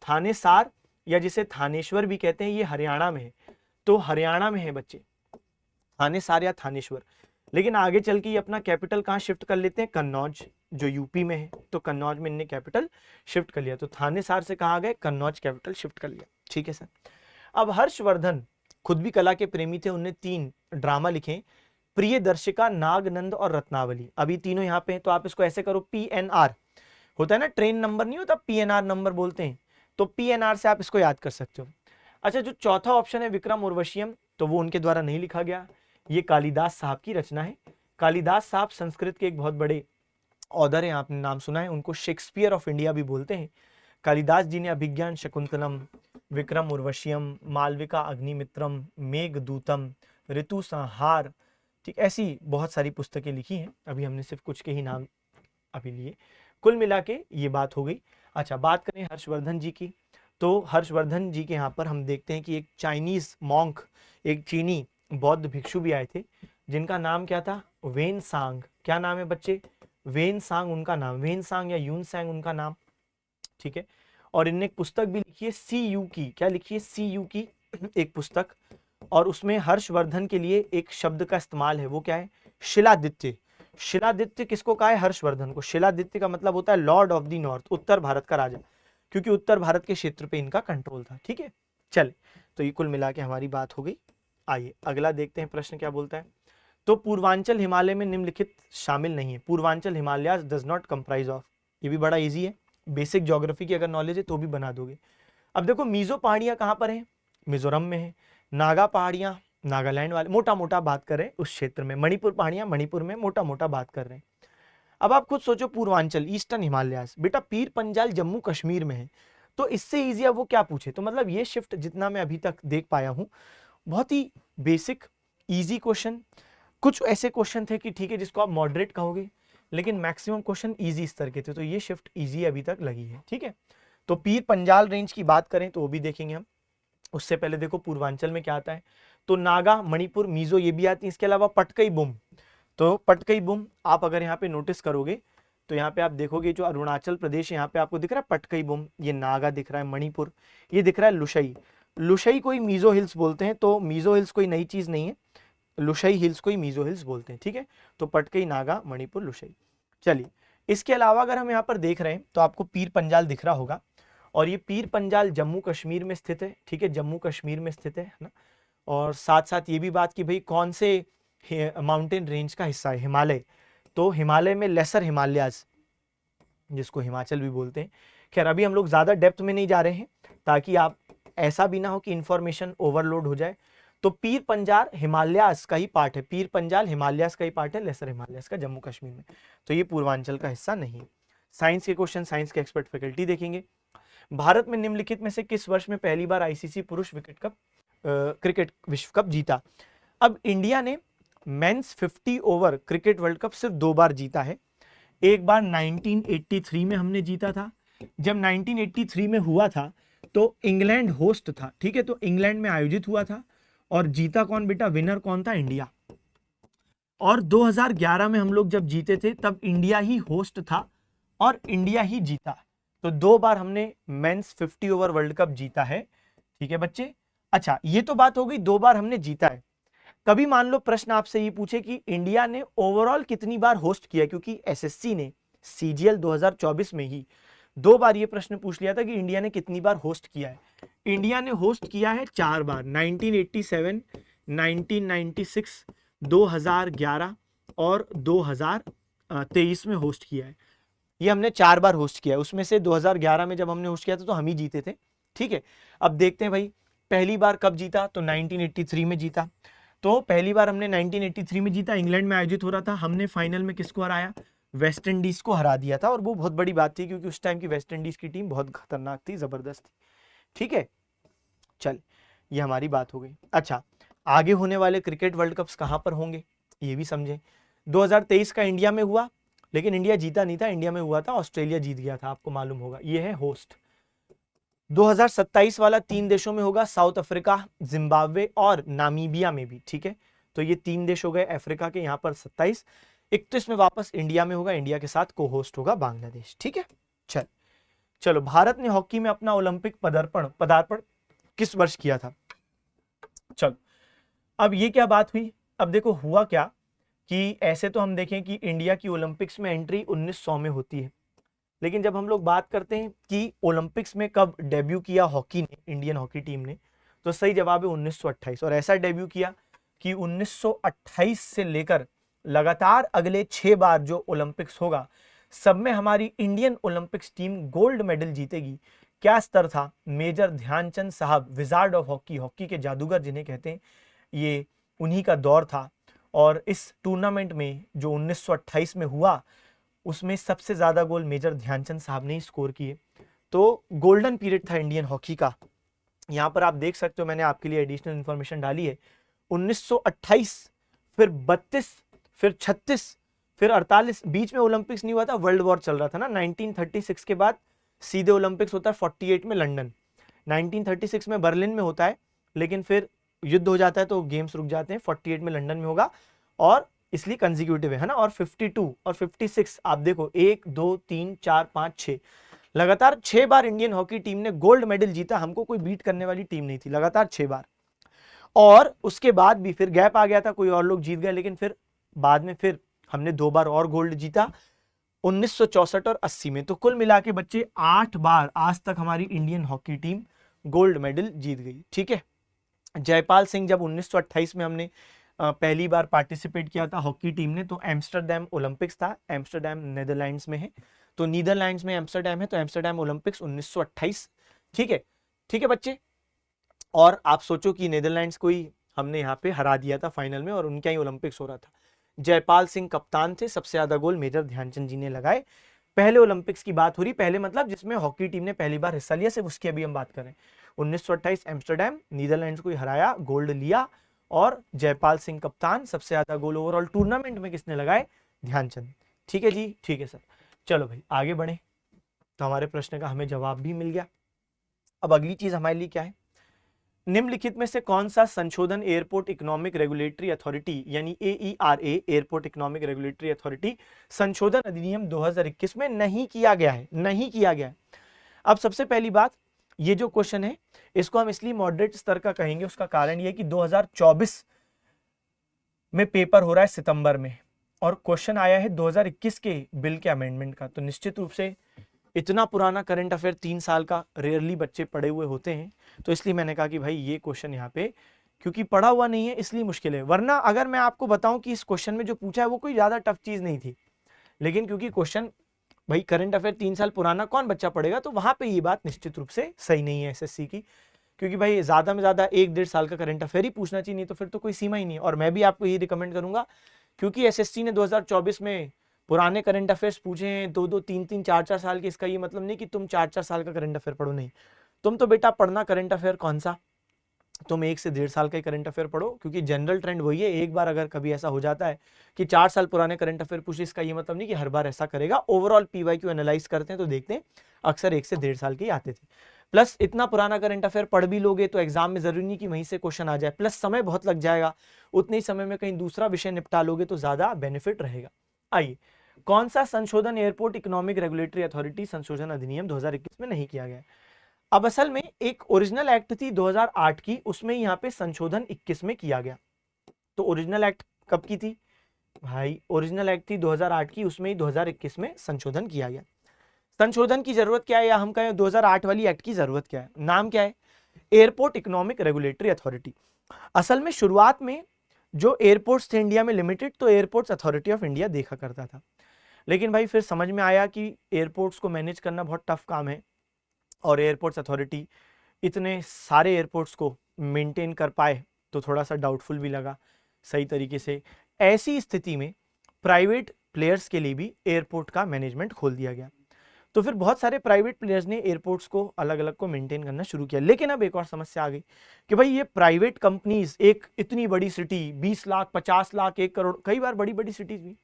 थानेसार या जिसे थानेश्वर भी कहते हैं, ये हरियाणा में है। तो हरियाणा में है बच्चे, थानेसार या थानेश्वर। लेकिन आगे चल के ये अपना कैपिटल कहाँ शिफ्ट कर लेते हैं, कन्नौज, जो यूपी में है, तो कन्नौज में इनने कैपिटल शिफ्ट कर लिया। तो थानेसार से कहाँ गए, कन्नौज कैपिटल शिफ्ट कर लिया। ठीक है सर। अब हर्षवर्धन खुद भी कला के प्रेमी थे, उन्होंने 3 ड्रामा लिखे, प्रियदर्शिका, नागनंद और रत्नावली। अभी तीनों यहाँ पे हैं, तो आप इसको ऐसे करो, PNR होता है ना, ट्रेन नंबर नहीं होता, PNR नंबर बोलते हैं, तो PNR से आप इसको याद कर सकते हो। अच्छा, जो चौथा ऑप्शन है विक्रम उर्वशियम, तो वो उनके द्वारा नहीं लिखा गया, ये कालिदास साहब की रचना है। कालिदास साहब संस्कृत के एक बहुत बड़े ऑथर हैं, आपने नाम सुना है, उनको शेक्सपियर ऑफ इंडिया भी बोलते हैं। कालिदास जी ने अभिज्ञान शकुंतलम, विक्रम उर्वशियम, मालविका अग्निमित्रम, मेघदूतम, ऋतु संहार, ठीक, ऐसी बहुत सारी पुस्तकें लिखी हैं। अभी हमने सिर्फ कुछ के ही नाम अभी लिए। कुल मिला के ये बात हो गई। अच्छा, बात करें हर्षवर्धन जी की, तो हर्षवर्धन जी के यहाँ पर हम देखते हैं कि एक चाइनीज मॉन्क, एक चीनी बौद्ध भिक्षु भी आए थे, जिनका नाम क्या था, वेन सांग। क्या नाम है बच्चे, वेन सांग उनका नाम, वेन सांग या यून सांग उनका नाम। ठीक है। और इनने एक पुस्तक भी लिखी है, CU की, क्या लिखी है, CU की एक पुस्तक, और उसमें हर्षवर्धन के लिए एक शब्द का इस्तेमाल है, वो क्या है, शिलादित्य। शिलादित्य किसको कहा है, हर्षवर्धन को। शिलादित्य का मतलब होता है लॉर्ड ऑफ द नॉर्थ, उत्तर भारत का राजा, क्योंकि उत्तर भारत के क्षेत्र पे इनका कंट्रोल था। ठीक है, चल, तो ये कुल मिला के हमारी बात हो गई। आइए अगला देखते हैं, प्रश्न क्या बोलता है। तो पूर्वांचल हिमालय में निम्नलिखित शामिल नहीं है, Purvanchal Himalaya does not comprise of. ये भी बड़ा इजी है, बेसिक ज्योग्राफी की अगर नॉलेज है तो भी बना दोगे। अब देखो, मीजो पहाड़ियां कहाँ पर है, मिजोरम में है। नागा पहाड़ियां, नागालैंड वाले, मोटा मोटा बात कर रहे हैं उस क्षेत्र में। मणिपुर पहाड़ियां, मणिपुर में, मोटा मोटा बात कर रहे हैं। अब आप खुद सोचो, पूर्वांचल, ईस्टर्न हिमालयास, बेटा पीर पंजाल जम्मू कश्मीर में है, तो इससे इजी अब वो क्या पूछे। तो मतलब ये शिफ्ट जितना मैं अभी तक देख पाया हूं, बहुत ही बेसिक इजी क्वेश्चन। कुछ ऐसे क्वेश्चन थे कि ठीक है जिसको आप मॉडरेट कहोगे, लेकिन मैक्सिमम क्वेश्चन इजी स्तर के थे, तो ये शिफ्ट इजी अभी तक लगी है। ठीक है, तो पीर पंजाल रेंज की बात करें तो वो भी देखेंगे हम। उससे पहले देखो पूर्वांचल में क्या आता है, तो नागा, मणिपुर, मिजो ये भी आती है। इसके अलावा पटकई बुम, तो पटकई बुम आप अगर यहाँ पे नोटिस करोगे तो यहाँ पे आप देखोगे जो अरुणाचल प्रदेश यहाँ पे आपको दिख रहा है पटकई बुम, ये नागा दिख रहा है, मणिपुर ये दिख रहा है लुशई। लुशई को ही मीजो हिल्स बोलते हैं, तो मीजो हिल्स कोई नई चीज नहीं है, लुशई हिल्स को ही मीजो हिल्स बोलते हैं। ठीक है, तो पटकई, नागा, मणिपुर, लुशई। चलिए, इसके अलावा अगर हम यहाँ पर देख रहे हैं तो आपको पीर पंजाल दिख रहा होगा, और ये पीर पंजाल जम्मू कश्मीर में स्थित है। ठीक है, जम्मू कश्मीर में स्थित है ना। और साथ साथ ये भी बात कि भाई कौन से माउंटेन रेंज का हिस्सा है, हिमालय, तो हिमालय में लेसर हिमालयाज, जिसको हिमाचल भी बोलते हैं। खैर अभी हम लोग ज्यादा डेप्थ में नहीं जा रहे हैं, ताकि आप ऐसा भी ना हो कि इंफॉर्मेशन ओवरलोड हो जाए। तो पीर पंजाल हिमालयास का ही पार्ट है, पीर पंजाल हिमालयास का ही पार्ट है, लेसर हिमालयास का जम्मू कश्मीर में, तो ये पूर्वांचल का हिस्सा नहीं। साइंस के क्वेश्चन, साइंस के एक्सपर्ट फैकल्टी देखेंगे। भारत में निम्नलिखित में से किस वर्ष में पहली बार ICC पुरुष क्रिकेट विश्व कप जीता। अब इंडिया ने men's 50 over cricket world cup सिर्फ 2 बार जीता है। एक बार 1983 में हमने जीता था। जब 1983 में हुआ था तो इंग्लैंड होस्ट था। ठीक है, तो इंग्लैंड में आयोजित हुआ था, और जीता कौन बेटा, विनर कौन था, इंडिया। और 2011 में हम लोग जब जीते थे तब इंडिया ही होस्ट था और इंडिया ही जीता। तो 2 बार हमने मेंस 50 ओवर वर्ल्ड कप जीता है। ठीक है बच्चे। अच्छा, ये तो बात हो गई 2 बार हमने जीता है। कभी मान लो प्रश्न आपसे ये पूछे कि इंडिया ने ओवरऑल कितनी बार होस्ट किया, क्योंकि SSC ने CGL 2024 में ही 2 बार ये प्रश्न पूछ लिया था कि इंडिया ने कितनी बार होस्ट किया है। इंडिया ने होस्ट किया है 4 बार, 1987, 1996, 2011 और 2023 में होस्ट किया है। ये हमने 4 बार होस्ट किया है। उसमें से 2011 में जब हमने होस्ट किया था तो हम ही जीते थे। ठीक है, अब देखते हैं भाई पहली बार कब जीता, तो 1983 में जीता। तो पहली बार हमने 1983 में जीता, इंग्लैंड में आयोजित हो रहा था। हमने फाइनल में किसको हराया, वेस्ट इंडीज को हरा दिया था, और वो बहुत बड़ी बात थी क्योंकि उस टाइम की वेस्ट इंडीज की टीम बहुत खतरनाक थी, जबरदस्त थी। ठीक है, चल ये हमारी बात हो गई। अच्छा, आगे होने वाले क्रिकेट वर्ल्ड कप्स कहां पर होंगे ये भी समझें। 2023 का इंडिया में हुआ, लेकिन इंडिया जीता नहीं था, इंडिया में हुआ था, ऑस्ट्रेलिया जीत गया था, आपको मालूम होगा, ये है होस्ट। 2027 वाला 3 देशों में होगा, साउथ अफ्रीका, जिम्बाब्वे और नामीबिया में भी। ठीक है, तो ये 3 देश हो गए अफ्रीका के, यहाँ पर 27। 31 में वापस इंडिया में होगा, इंडिया के साथ को होस्ट होगा बांग्लादेश। ठीक है, चलो भारत ने हॉकी में अपना ओलंपिक पदार्पण किस वर्ष किया था। चलो अब ये क्या बात हुई, अब देखो हुआ क्या कि ऐसे तो हम देखें कि इंडिया की ओलंपिक्स में एंट्री 1900 में होती है, लेकिन जब हम लोग बात करते हैं कि ओलंपिक्स में कब डेब्यू किया हॉकी ने, इंडियन हॉकी टीम ने, तो सही जवाब है 1928। और ऐसा डेब्यू किया कि 1928 से लेकर लगातार अगले 6 बार जो ओलंपिक्स होगा सब में हमारी Indian Olympics team gold medal जीतेगी। क्या स्तर था? मेजर ध्यानचंद साहब, विजार्ड ऑफ हॉकी, हॉकी के जादूगर जिन्हें कहते हैं, ये उन्हीं का दौर था। और इस टूर्नामेंट में जो 1928 में हुआ उसमें सबसे ज्यादा गोल मेजर ध्यानचंद साहब ने स्कोर किए। तो गोल्डन पीरियड था इंडियन हॉकी का। यहाँ पर आप देख सकते हो, मैंने आपके लिए एडिशनल इंफॉर्मेशन डाली है। 1928, फिर 32, फिर 36, फिर 48, बीच में ओलंपिक्स नहीं हुआ था, वर्ल्ड वॉर चल रहा था ना। 1936 के बाद सीधे ओलंपिक्स होता है 48 में लंदन, 1936 में बर्लिन में होता है, लेकिन फिर युद्ध हो जाता है तो गेम्स रुक जाते हैं। 48 में लंदन में होगा और इसलिए कंसेक्यूटिव है ना। और 52 और 56 आप देखो, 1 2 3 4 5 6, लगातार 6 बार इंडियन हॉकी टीम ने गोल्ड मेडल जीता। हमको कोई बीट करने वाली टीम नहीं थी, लगातार 6 बार। और उसके बाद भी फिर गैप आ गया था, कोई और लोग जीत गए, लेकिन फिर बाद में फिर हमने 2 बार और गोल्ड जीता, 1964 और 80 में। तो कुल मिला के बच्चे 8 बार आज तक हमारी Indian hockey team gold medal जीत गई। ठीक है। जयपाल सिंह, जब 1928 में हमने पहली बार पार्टिसिपेट किया था हॉकी टीम ने, तो एम्स्टरडैम ओलंपिक्स था। एम्स्टरडैम नीदरलैंड्स में है, तो नीदरलैंड्स में एम्स्टरडैम है, तो एम्स्टरडैम ओलंपिक्स 1928। ठीक है, ठीक है बच्चे। और आप सोचो कि नीदरलैंड्स को ही हमने यहाँ पे हरा दिया था फाइनल में, और उनका ही ओलंपिक्स हो रहा था। जयपाल सिंह कप्तान थे, सबसे ज्यादा गोल मेजर ध्यानचंद जी ने लगाए। पहले ओलंपिक्स की बात हो रही, पहले मतलब जिसमें हॉकी टीम ने पहली बार हिस्सा लिया, सिर्फ उसकी अभी हम बात करें। 1928 एम्स्टरडैम, नीदरलैंड्स को हराया, गोल्ड लिया, और जयपाल सिंह कप्तान। सबसे ज्यादा गोल ओवरऑल टूर्नामेंट में किसने लगाए? ध्यानचंद। ठीक है जी, ठीक है सर। चलो भाई आगे बढ़े, तो हमारे प्रश्न का हमें जवाब भी मिल गया। अब अगली चीज हमारे लिए क्या है? निम्नलिखित में से कौन सा संशोधन एयरपोर्ट इकोनॉमिक रेगुलेटरी अथॉरिटी यानी AERA, airport economic regulatory authority संशोधन अधिनियम 2021 में नहीं किया गया है? नहीं किया गया है। अब सबसे पहली बात, ये जो क्वेश्चन है इसको हम इसलिए मॉडरेट स्तर का कहेंगे, उसका कारण ये है कि 2024 में पेपर हो रहा है सितंबर में, और क्वेश्चन आया है 2021 के बिल के अमेंडमेंट का। तो निश्चित रूप से इतना पुराना करंट अफेयर 3 साल का रेयरली बच्चे पढ़े हुए होते हैं, तो इसलिए मैंने कहा कि भाई ये क्वेश्चन यहाँ पे क्योंकि पढ़ा हुआ नहीं है इसलिए मुश्किल है। वरना अगर मैं आपको बताऊं कि इस क्वेश्चन में जो पूछा है वो कोई ज्यादा टफ चीज नहीं थी, लेकिन क्योंकि क्वेश्चन भाई करंट अफेयर 3 साल पुराना कौन बच्चा पढ़ेगा, तो वहां पे ये बात निश्चित रूप से सही नहीं है SSC की, क्योंकि भाई ज्यादा में ज्यादा 1-1.5 साल का करंट अफेयर ही पूछना चाहिए, नहीं तो फिर तो कोई सीमा ही नहीं। और मैं भी आपको यही रिकमेंड करूंगा, क्योंकि SSC ने 2024 में पुराने करंट अफेयर्स पूछे हैं 2-2, 3-3, 4-4 साल के। इसका ये मतलब नहीं कि तुम 4-4 साल का करंट अफेयर पढ़ो, नहीं। तुम तो बेटा पढ़ना करंट अफेयर कौन सा, तुम 1 से 1.5 साल का ही करंट अफेयर पढ़ो, क्योंकि जनरल ट्रेंड वही है। एक बार अगर कभी ऐसा हो जाता है कि 4 साल पुराने करंट अफेयर पूछे, इसका ये मतलब नहीं कि हर बार ऐसा करेगा। ओवरऑल PYQ एनालाइज करते हैं तो देखते हैं अक्सर 1 से 1.5 साल के ही आते थे। प्लस इतना पुराना करंट अफेयर पढ़ भी लोगे तो एग्जाम में जरूरी नहीं कि वहीं से क्वेश्चन आ जाए, प्लस समय बहुत लग जाएगा। उतने ही समय में कहीं दूसरा विषय निपटा लोगे तो ज्यादा बेनिफिट रहेगा। आइए, कौन सा संशोधन एयरपोर्ट इकोनॉमिक रेगुलेटरी अथॉरिटी संशोधन अधिनियम 2021 में नहीं किया गया? अब असल में एक ओरिजिनल एक्ट थी 2008 की, उसमें यहाँ पे संशोधन 21 में किया गया। तो ओरिजिनल एक्ट कब की थी भाई? ओरिजिनल एक्ट थी 2008 की, उसमें ही 2021 में संशोधन किया गया। संशोधन की जरूरत क्या है, या हम कहें 2008 वाली एक्ट की जरूरत क्या है? नाम क्या है? Airport economic regulatory authority. असल में शुरुआत में जो एयरपोर्ट्स थे इंडिया में लिमिटेड, तो एयरपोर्ट्स अथॉरिटी ऑफ इंडिया देखा करता था, लेकिन भाई फिर समझ में आया कि एयरपोर्ट्स को मैनेज करना बहुत टफ काम है, और एयरपोर्ट्स अथॉरिटी इतने सारे एयरपोर्ट्स को मेंटेन कर पाए तो थोड़ा सा डाउटफुल भी लगा सही तरीके से। ऐसी स्थिति में प्राइवेट प्लेयर्स के लिए भी एयरपोर्ट का मैनेजमेंट खोल दिया गया। तो फिर बहुत सारे प्राइवेट प्लेयर्स ने एयरपोर्ट्स को अलग अलग को मेंटेन करना शुरू किया। लेकिन अब एक और समस्या आ गई कि भाई ये प्राइवेट कंपनीज, एक इतनी बड़ी सिटी, 20 लाख, 50 लाख, 1 करोड़, कई बार बड़ी बड़ी सिटीज भी,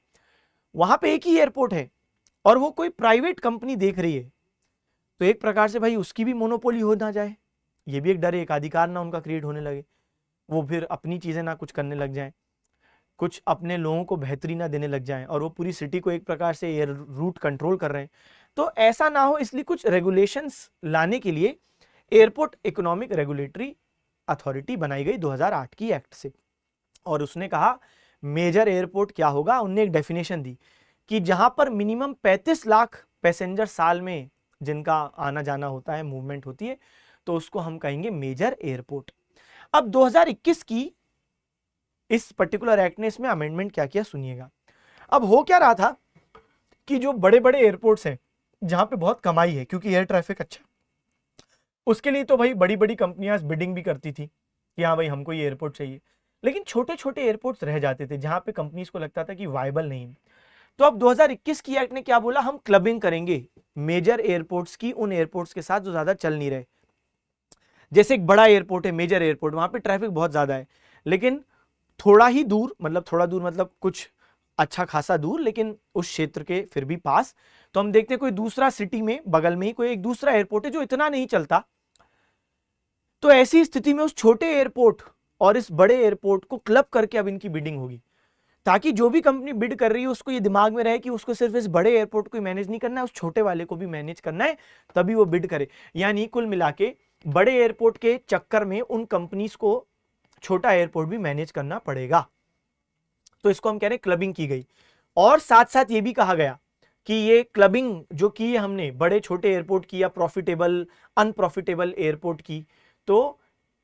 वहां पे एक ही एयरपोर्ट है और वो कोई प्राइवेट कंपनी देख रही है, तो एक प्रकार से भाई उसकी भी मोनोपोली हो ना जाए, ये भी एक डर है, एक अधिकार ना उनका क्रिएट होने लगे, वो फिर अपनी चीजें ना कुछ करने लग जाएं, कुछ अपने लोगों को बेहतरी ना देने लग जाएं, और वो पूरी सिटी को एक प्रकार से एयर रूट कंट्रोल कर रहे हैं। तो ऐसा ना हो, इसलिए कुछ रेगुलेशंस लाने के लिए एयरपोर्ट इकोनॉमिक रेगुलेटरी अथॉरिटी बनाई गई 2008 की एक्ट से। और उसने कहा मेजर एयरपोर्ट क्या होगा, उनने एक डेफिनेशन दी कि जहां पर मिनिमम 35 लाख पैसेंजर साल में जिनका आना जाना होता है, मूवमेंट होती है, तो उसको हम कहेंगे मेजर एयरपोर्ट। अब 2021 की इस पर्टिकुलर एक्ट ने इसमें अमेंडमेंट क्या किया सुनिएगा। अब हो क्या रहा था कि जो बड़े बड़े एयरपोर्ट्स हैं जहां पे बहुत कमाई है क्योंकि एयर ट्रैफिक अच्छा, उसके लिए तो भाई बड़ी बड़ी कंपनियां बिडिंग भी करती थी कि हाँ भाई हमको ये एयरपोर्ट चाहिए, लेकिन छोटे छोटे एयरपोर्ट्स रह जाते थे जहां पे कंपनीज को लगता था कि वायबल नहीं। तो अब 2021 की एक्ट ने क्या बोला, हम क्लबिंग करेंगे मेजर एयरपोर्ट्स की उन एयरपोर्ट्स के साथ जो ज्यादा चल नहीं रहे। जैसे एक बड़ा एयरपोर्ट है, मेजर एयरपोर्ट, वहां पे ट्रैफिक बहुत ज्यादा है, लेकिन थोड़ा ही दूर, मतलब थोड़ा दूर मतलब कुछ अच्छा खासा दूर, लेकिन उस क्षेत्र के फिर भी पास, तो हम देखते हैं कोई दूसरा सिटी में बगल में ही कोई एक दूसरा एयरपोर्ट है जो इतना नहीं चलता, तो ऐसी स्थिति में उस छोटे एयरपोर्ट और इस बड़े एयरपोर्ट को क्लब करके अब इनकी बिडिंग होगी, ताकि जो भी कंपनी बिड कर रही है उसको ये दिमाग में रहे कि उसको सिर्फ इस बड़े एयरपोर्ट को मैनेज नहीं करना है, उस छोटे वाले को भी मैनेज करना है, तभी वो बिड करे। यानी कुल मिला के बड़े एयरपोर्ट के चक्कर में उन कंपनीज को छोटा एयरपोर्ट भी मैनेज करना पड़ेगा। तो इसको हम कह रहे हैं क्लबिंग की गई। और साथ साथ ये भी कहा गया कि ये क्लबिंग जो की है हमने बड़े छोटे एयरपोर्ट की या प्रॉफिटेबल अनप्रॉफिटेबल एयरपोर्ट की, तो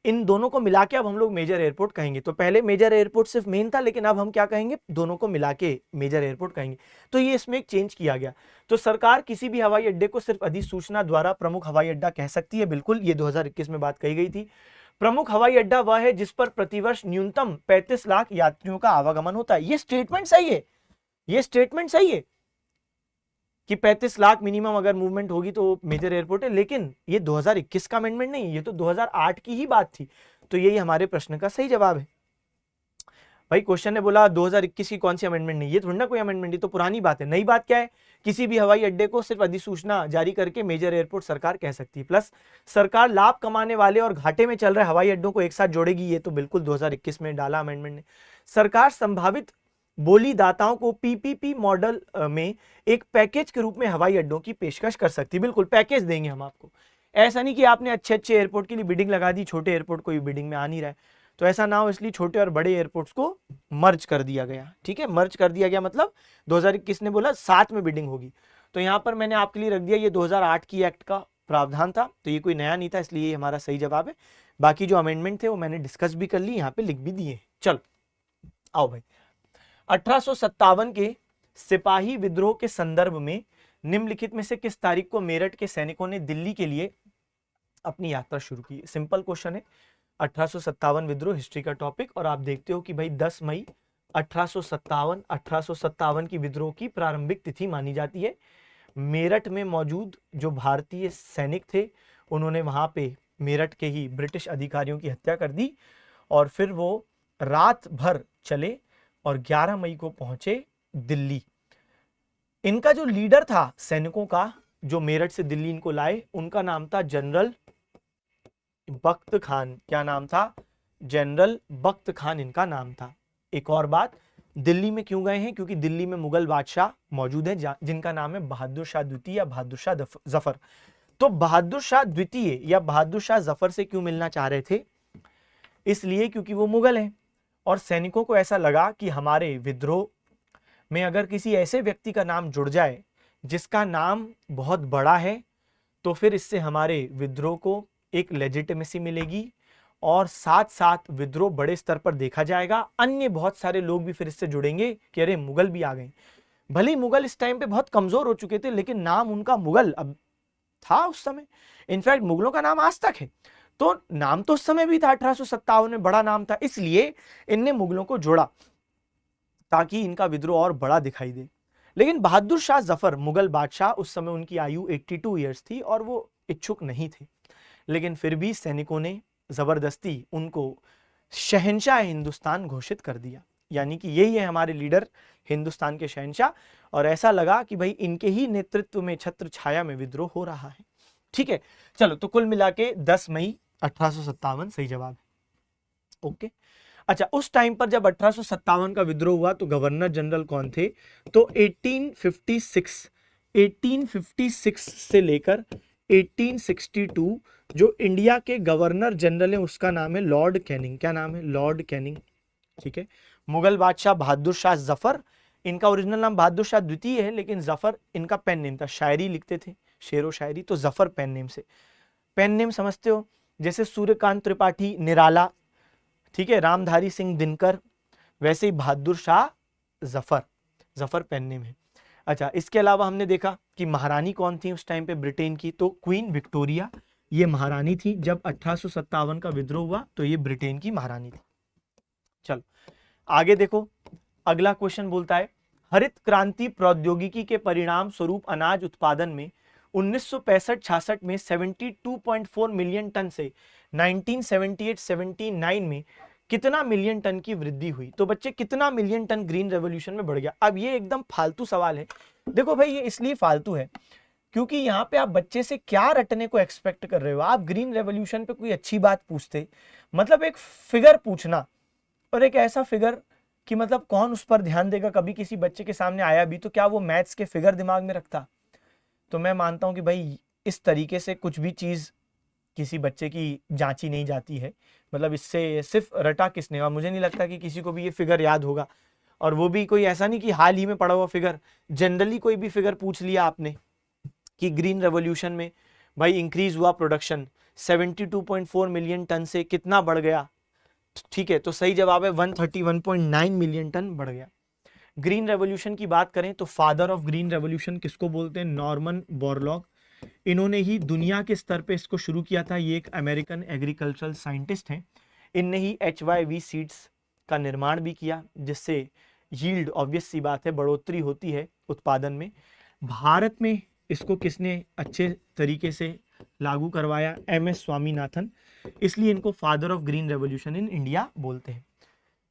इन दोनों को मिला के अब हम लोग मेजर एयरपोर्ट कहेंगे। तो पहले मेजर एयरपोर्ट सिर्फ मेन था, लेकिन अब हम क्या कहेंगे, दोनों को मिला के मेजर एयरपोर्ट कहेंगे। तो ये इसमें एक चेंज किया गया। तो सरकार किसी भी हवाई अड्डे को सिर्फ अधिसूचना द्वारा प्रमुख हवाई अड्डा कह सकती है, बिल्कुल, ये 2021 में बात कही गई थी। प्रमुख हवाई अड्डा वह है जिस पर प्रतिवर्ष न्यूनतम 35 लाख यात्रियों का आवागमन होता है। ये स्टेटमेंट सही है, ये स्टेटमेंट सही है कि 35 लाख मिनिमम अगर मूवमेंट होगी तो मेजर एयरपोर्ट है, लेकिन ये 2021 का अमेंडमेंट नहीं, ये तो 2008 की ही बात थी। तो यही हमारे प्रश्न का सही जवाब है। भाई क्वेश्चन ने बोला 2021 की कौन सी अमेंडमेंट नहीं, ये थोड़ी ना कोई अमेंडमेंट, ये तो पुरानी बात है। नई बात क्या है, किसी भी हवाई अड्डे को सिर्फ अधिसूचना जारी करके मेजर एयरपोर्ट सरकार कह सकती है। प्लस सरकार लाभ कमाने वाले और घाटे में चल रहे हवाई अड्डों को एक साथ जोड़ेगी, ये तो बिल्कुल 2021 में डाला अमेंडमेंट ने। सरकार संभावित बोलीदाताओं को पीपीपी मॉडल में एक पैकेज के रूप में हवाई अड्डों की पेशकश कर सकती है। बिल्कुल पैकेज देंगे हम आपको, ऐसा नहीं कि आपने अच्छे अच्छे एयरपोर्ट के लिए बिडिंग लगा दी, छोटे एयरपोर्ट कोई बिडिंग में आ नहीं रहा है, तो ऐसा ना हो, इसलिए छोटे और बड़े एयरपोर्ट्स को मर्ज कर दिया गया। ठीक है, मर्ज कर दिया गया मतलब 2021 ने बोला साथ में बिडिंग होगी। तो यहां पर मैंने आपके लिए रख दिया, ये 2008 की एक्ट का प्रावधान था, तो ये कोई नया नहीं था, इसलिए हमारा सही जवाब है। बाकी जो अमेंडमेंट थे वो मैंने डिस्कस भी कर ली, यहाँ पे लिख भी दिए। चलो आओ भाई, 1857 के सिपाही विद्रोह के संदर्भ में निम्नलिखित में से किस तारीख को मेरठ के सैनिकों ने दिल्ली के लिए अपनी यात्रा शुरू की? सिंपल क्वेश्चन है। 1857 विद्रोह हिस्ट्री का टॉपिक, और आप देखते हो कि भाई 10 मई 1857 की विद्रोह की प्रारंभिक तिथि मानी जाती है। मेरठ में मौजूद जो भारतीय सैनिक थे उन्होंने वहां पे मेरठ के ही ब्रिटिश अधिकारियों की हत्या कर दी, और फिर वो रात भर चले और 11 मई को पहुंचे दिल्ली। इनका जो लीडर था सैनिकों का जो मेरठ से दिल्ली इनको लाए, उनका नाम था जनरल बख्त खान। क्या नाम था? जनरल बख्त खान इनका नाम था। एक और बात, दिल्ली में क्यों गए हैं? क्योंकि दिल्ली में मुगल बादशाह मौजूद है जिनका नाम है बहादुर शाह द्वितीय या बहादुर शाह जफर। तो बहादुर शाह द्वितीय या बहादुर शाह जफर से क्यों मिलना चाह रहे थे? इसलिए क्योंकि वो मुगल हैं, और सैनिकों को ऐसा लगा कि हमारे विद्रोह में अगर किसी ऐसे व्यक्ति का नाम जुड़ जाए जिसका नाम बहुत बड़ा है, तो फिर इससे हमारे विद्रोह को एक लेजिटिमेसी मिलेगी, और साथ साथ विद्रोह बड़े स्तर पर देखा जाएगा। अन्य बहुत सारे लोग भी फिर इससे जुड़ेंगे कि अरे मुगल भी आ गए। भले ही मुगल इस टाइम पे बहुत कमजोर हो चुके थे, लेकिन नाम उनका मुगल अब था उस समय। इनफैक्ट मुगलों का नाम आज तक है, तो नाम तो उस समय भी था, 1857 में बड़ा नाम था, इसलिए इनने मुगलों को जोड़ा ताकि इनका विद्रोह और बड़ा दिखाई दे। लेकिन बहादुर शाह जफर मुगल बादशाह, उस समय उनकी आयु 82 ईयर्स थी और वो इच्छुक नहीं थे, लेकिन फिर भी सैनिकों ने जबरदस्ती उनको शहंशाह हिंदुस्तान घोषित कर दिया। यानी कि यही है हमारे लीडर, हिंदुस्तान के शहंशाह, और ऐसा लगा कि भाई इनके ही नेतृत्व में छत्र छाया में विद्रोह हो रहा है। ठीक है, चलो, तो कुल मिला के 10 मई 1857 सही जवाब है। ओके, अच्छा, उस टाइम पर जब 1857 का विद्रोह हुआ तो गवर्नर जनरल कौन थे? तो 1856 से लेकर 1862 जो इंडिया के गवर्नर जनरल हैं उसका नाम है लॉर्ड कैनिंग। क्या नाम है? Lord Canning. ठीक है। मुगल बादशाह बहादुर शाह जफर, इनका ओरिजिनल नाम बहादुर शाह द्वितीय है, लेकिन जफर इनका पेन नेम था, शायरी लिखते थे, शेर व शायरी, तो जफर पेन नेम से। पेन नेम समझते हो, जैसे सूर्यकांत त्रिपाठी निराला, ठीक है, रामधारी सिंह दिनकर, वैसे ही बहादुर शाह जफर, जफर पेन नेम है। अच्छा, इसके अलावा हमने देखा कि महारानी कौन थी उस टाइम पे ब्रिटेन की, तो क्वीन विक्टोरिया ये महारानी थी। जब 1857 का विद्रोह हुआ तो ये ब्रिटेन की महारानी थी। चलो आगे देखो, अगला क्वेश्चन बोलता है हरित क्रांति प्रौद्योगिकी के परिणाम स्वरूप अनाज उत्पादन में 1965-66 में 72.4 मिलियन टन से 1978-79 में कितना मिलियन टन की वृद्धि हुई। तो बच्चे कितना मिलियन टन ग्रीन रेवोल्यूशन में बढ़ गया। अब ये एकदम फालतू सवाल है। देखो भाई, ये इसलिए फालतू है क्योंकि यहाँ पे आप बच्चे से क्या रटने को एक्सपेक्ट कर रहे हो। आप ग्रीन रेवोल्यूशन पे कोई अच्छी बात पूछते, मतलब एक फिगर पूछना, और एक ऐसा फिगर कि मतलब कौन उस पर ध्यान देगा। कभी किसी बच्चे के सामने आया भी तो क्या वो मैथ्स के फिगर दिमाग में रखता। तो मैं मानता हूं कि भाई इस तरीके से कुछ भी चीज किसी बच्चे की जांची नहीं जाती है। मतलब इससे सिर्फ रटा किसने, और मुझे नहीं लगता कि किसी को भी ये फिगर याद होगा। और वो भी कोई ऐसा नहीं कि हाल ही में पढ़ा हुआ फिगर, जनरली कोई भी फिगर पूछ लिया आपने कि ग्रीन रेवोल्यूशन में भाई इंक्रीज हुआ प्रोडक्शन 72.4 मिलियन टन से कितना बढ़ गया, ठीक है, तो सही जवाब है 131.9 मिलियन टन बढ़ गया। ग्रीन रेवोल्यूशन की बात करें तो फादर ऑफ ग्रीन रेवोल्यूशन किसको बोलते हैं, नॉर्मन बोरलॉग। इन्होंने ही दुनिया के स्तर पे इसको शुरू किया था। ये एक अमेरिकन एग्रीकल्चरल साइंटिस्ट हैं। इनने ही HYV सीड्स का निर्माण भी किया, जिससे यील्ड, ऑब्वियस सी बात है, बढ़ोतरी होती है उत्पादन में। भारत में इसको किसने अच्छे तरीके से लागू करवाया, MS स्वामीनाथन, इसलिए इनको father of green revolution in India बोलते हैं।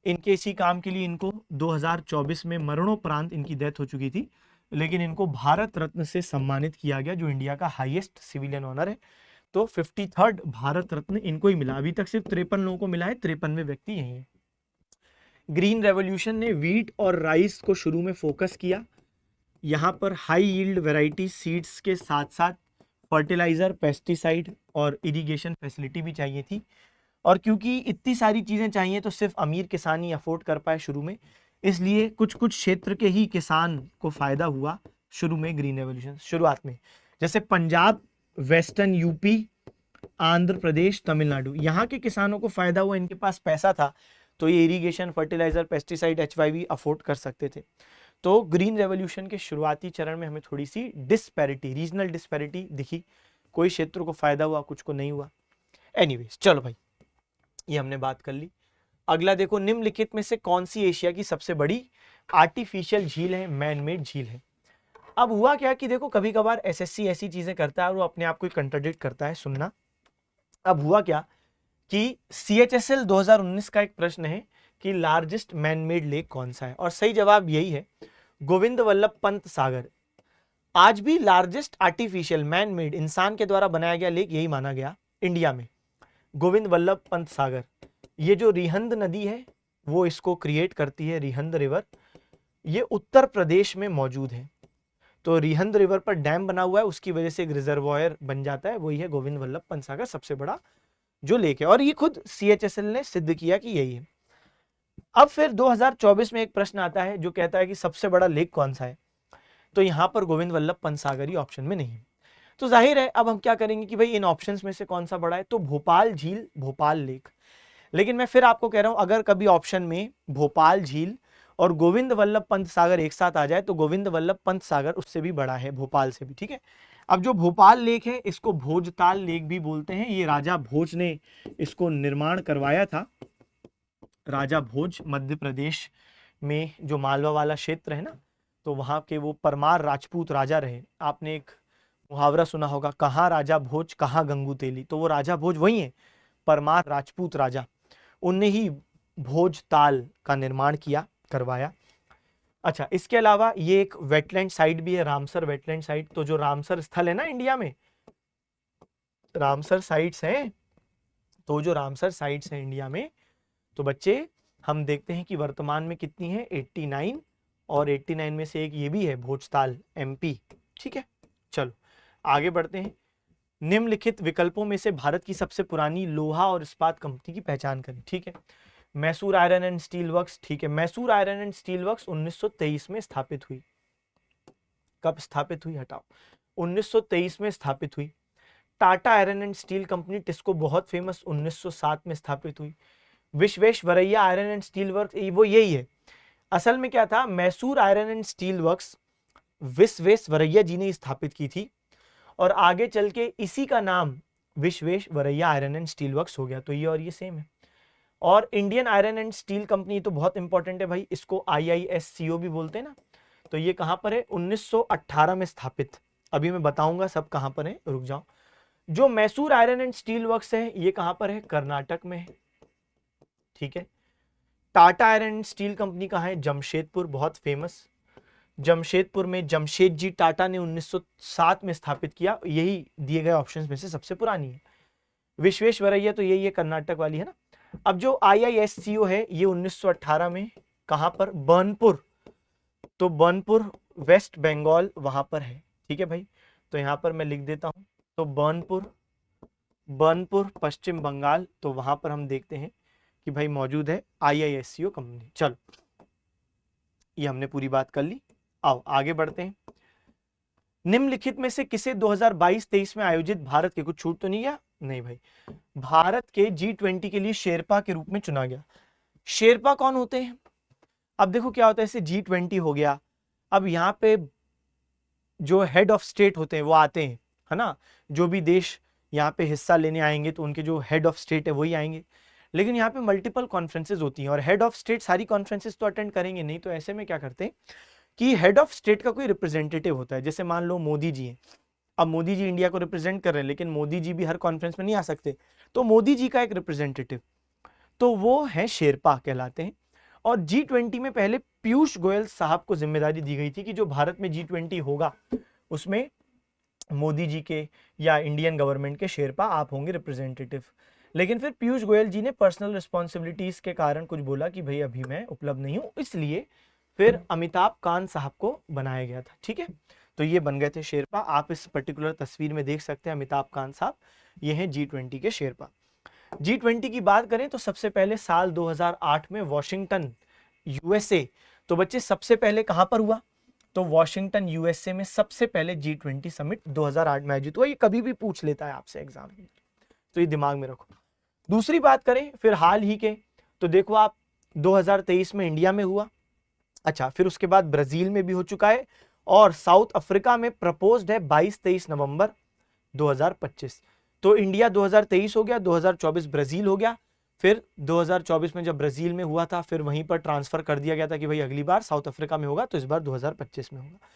इनके इसी काम के लिए इनको 2024 में मरणोपरांत इनकी डेथ हो चुकी थी, लेकिन इनको भारत रत्न से सम्मानित किया गया, जो इंडिया का हाईएस्ट सिविलियन ऑनर है। तो 53rd भारत रत्न इनको ही मिला। अभी तक सिर्फ 53 लोगों को मिला है, 53वें व्यक्ति यही है। ग्रीन रेवोल्यूशन ने व्हीट और राइस को शुरू में फोकस किया। यहाँ पर हाई यील्ड वेराइटी सीड्स के साथ साथ फर्टिलाइजर, पेस्टिसाइड और इरिगेशन फैसिलिटी भी चाहिए थी। और क्योंकि इतनी सारी चीजें चाहिए तो सिर्फ अमीर किसान ही अफोर्ड कर पाए शुरू में, इसलिए कुछ कुछ क्षेत्र के ही किसान को फायदा हुआ शुरू में ग्रीन रेवोल्यूशन शुरुआत में। जैसे पंजाब, वेस्टर्न यूपी, आंध्र प्रदेश, तमिलनाडु, यहाँ के किसानों को फायदा हुआ, इनके पास पैसा था तो ये irrigation, fertiliser, pesticide, HYV afford कर सकते थे। तो ग्रीन रेवोल्यूशन के शुरुआती चरण में हमें थोड़ी सी डिस्पैरिटी, रीजनल डिस्पैरिटी दिखी। कोई क्षेत्र को फायदा हुआ, कुछ को नहीं हुआ। एनीवेज, चलो भाई, ये हमने बात कर ली। अगला देखो, निम्नलिखित में से कौन सी एशिया की सबसे बड़ी आर्टिफिशियल झील है, मैन मेड झील है। अब हुआ क्या कि देखो, कभी कभार SSC ऐसी चीजें करता है और वो अपने आप को कंट्राडिक्ट करता है, सुनना। अब हुआ क्या कि CHSL 2019 का एक प्रश्न है कि लार्जेस्ट मैन मेड लेक कौन सा है, और सही जवाब यही है, गोविंद वल्लभ पंत सागर। आज भी लार्जेस्ट आर्टिफिशियल मैन मेड, इंसान के द्वारा बनाया गया लेक यही माना गया इंडिया में, गोविंद वल्लभ पंत सागर। ये जो रिहंद नदी है वो इसको क्रिएट करती है, रिहंद रिवर। ये उत्तर प्रदेश में मौजूद है। तो रिहंद रिवर पर डैम बना हुआ है, उसकी वजह से एक रिजर्वॉयर बन जाता है, वही है गोविंद वल्लभ पंत सागर, सबसे बड़ा जो लेक है। और ये खुद CHSL ने सिद्ध किया कि यही है। अब फिर 2024 में एक प्रश्न आता है जो कहता है कि सबसे बड़ा लेक कौन सा है, तो यहां पर गोविंद वल्लभ पंत सागर ही ऑप्शन में नहीं है। तो जाहिर है अब हम क्या करेंगे कि भाई इन ऑप्शंस में से कौन सा बड़ा है, तो भोपाल झील, भोपाल लेक। लेकिन मैं फिर आपको कह रहा हूं, अगर कभी ऑप्शन में भोपाल झील और गोविंद वल्लभ पंत सागर एक साथ आ जाए तो गोविंद वल्लभ पंत सागर उससे भी बड़ा है, भोपाल से भी, ठीक है। अब जो भोपाल लेक है इसको भोजताल लेक भी बोलते हैं। ये राजा भोज ने इसको निर्माण करवाया था। राजा भोज मध्य प्रदेश में जो मालवा वाला क्षेत्र है ना, तो वहां के वो परमार राजपूत राजा रहे। आपने एक मुहावरा सुना होगा, कहाँ राजा भोज कहाँ गंगू तेली, तो वो राजा भोज वही है, परमार राजपूत राजा। उनने ही भोजताल का निर्माण किया, करवाया। अच्छा, इसके अलावा ये एक वेटलैंड साइट भी है, रामसर वेटलैंड साइट। तो जो रामसर स्थल है ना इंडिया में, रामसर साइट्स हैं, तो जो रामसर साइट्स हैं इंडिया में, तो बच्चे हम देखते हैं कि वर्तमान में कितनी है, 89, और 89 में से एक ये भी है भोजताल, MP, ठीक है। चलो आगे बढ़ते हैं। निम्नलिखित विकल्पों में से भारत की सबसे पुरानी लोहा और इस्पात कंपनी की पहचान करें, ठीक है। Mysore Iron and Steel works, ठीक है, Mysore Iron and Steel works 1923 में स्थापित हुई। कब स्थापित हुई, हटाओ, 1923 में स्थापित हुई। Tata Iron and Steel Company TISCO बहुत फेमस, 1907 में स्थापित हुई। Visvesvaraya Iron and Steel Works, वो यही है। असल में क्या था, Mysore Iron and Steel Works Visvesvaraya ji ने स्थापित की थी और आगे चल के इसी का नाम Visvesvaraya Iron and Steel works हो गया। तो ये और ये सेम है। और Indian iron and Steel company तो बहुत इंपॉर्टेंट है भाई, इसको IISCO भी बोलते हैं ना। तो ये कहां पर है, 1918 में स्थापित। अभी मैं बताऊंगा सब कहां पर है, रुक जाओ। जो Mysore Iron and Steel works है ये कहां पर है, कर्नाटक में है, ठीक है। Tata Iron and Steel company कहां है, जमशेदपुर, बहुत फेमस, जमशेदपुर में जमशेदजी टाटा ने 1907 में स्थापित किया। यही दिए गए ऑप्शंस में से सबसे पुरानी है। विश्वेश्वरैया तो यही है, कर्नाटक वाली है ना। अब जो IISCO है ये 1918 में, कहां पर, बर्नपुर, तो बर्नपुर वेस्ट बंगाल वहां पर है, ठीक है भाई। तो यहां पर मैं लिख देता हूं, तो बर्नपुर पश्चिम बंगाल, तो वहां पर हम देखते हैं कि भाई मौजूद है IISCO कंपनी। चलो ये हमने पूरी बात कर ली, आओ आगे बढ़ते हैं। निम्नलिखित में से किसे 2022-23 में आयोजित भारत के, कुछ छूट तो नहीं गया, नहीं भाई, भारत के G20 के लिए शेरपा के रूप में चुना गया। शेरपा कौन होते हैं, अब देखो क्या होता है, इसे G20 हो गया। अब यहाँ पे जो हेड ऑफ स्टेट होते हैं वो आते हैं, है ना, जो भी देश यहाँ पे हिस्सा लेने आएंगे तो उनके जो हेड ऑफ स्टेट है वही आएंगे। लेकिन यहाँ पे मल्टीपल कॉन्फ्रेंसेज होती हैं और हेड ऑफ स्टेट सारी कॉन्फ्रेंसेज तो अटेंड करेंगे नहीं, तो ऐसे में क्या करते हैं कि हेड ऑफ स्टेट का कोई रिप्रेजेंटेटिव होता है। जैसे मान लो मोदी जी हैं, अब मोदी जी इंडिया को रिप्रेजेंट कर रहे हैं, लेकिन मोदी जी भी हर कॉन्फ्रेंस में नहीं आ सकते, तो मोदी जी का एक रिप्रेजेंटेटिव, तो वो है शेरपा कहलाते हैं। और G20 में पहले पीयूष गोयल साहब को जिम्मेदारी दी गई थी कि जो भारत में G20 होगा उसमें मोदी जी के या इंडियन गवर्नमेंट के शेरपा आप होंगे रिप्रेजेंटेटिव। लेकिन फिर पीयूष गोयल जी ने पर्सनल रिस्पॉन्सिबिलिटीज के कारण कुछ बोला कि भाई अभी मैं उपलब्ध नहीं हूं, इसलिए फिर अमिताभ कांत साहब को बनाया गया था, ठीक है। तो ये बन गए थे शेरपा। आप इस पर्टिकुलर तस्वीर में देख सकते हैं अमिताभ कांत साहब, ये हैं G20 के शेरपा। G20 की बात करें तो सबसे पहले साल 2008 में वॉशिंगटन USA, तो बच्चे सबसे पहले कहां पर हुआ, तो वॉशिंगटन USA में सबसे पहले G20 समिट 2008 में आयोजित हुआ। ये कभी भी पूछ लेता है आपसे एग्जाम में, तो ये दिमाग में रखो। दूसरी बात करें फिर हाल ही के, तो देखो आप 2023 में इंडिया में हुआ, अच्छा, फिर उसके बाद ब्राजील में भी हो चुका है और साउथ अफ्रीका में प्रपोज्ड है 22-23 नवंबर 2025। तो इंडिया 2023 हो गया, 2024 ब्राजील हो गया, फिर 2024 में जब ब्राजील में हुआ था फिर वहीं पर ट्रांसफर कर दिया गया था कि भाई अगली बार साउथ अफ्रीका में होगा, तो इस बार 2025 में होगा।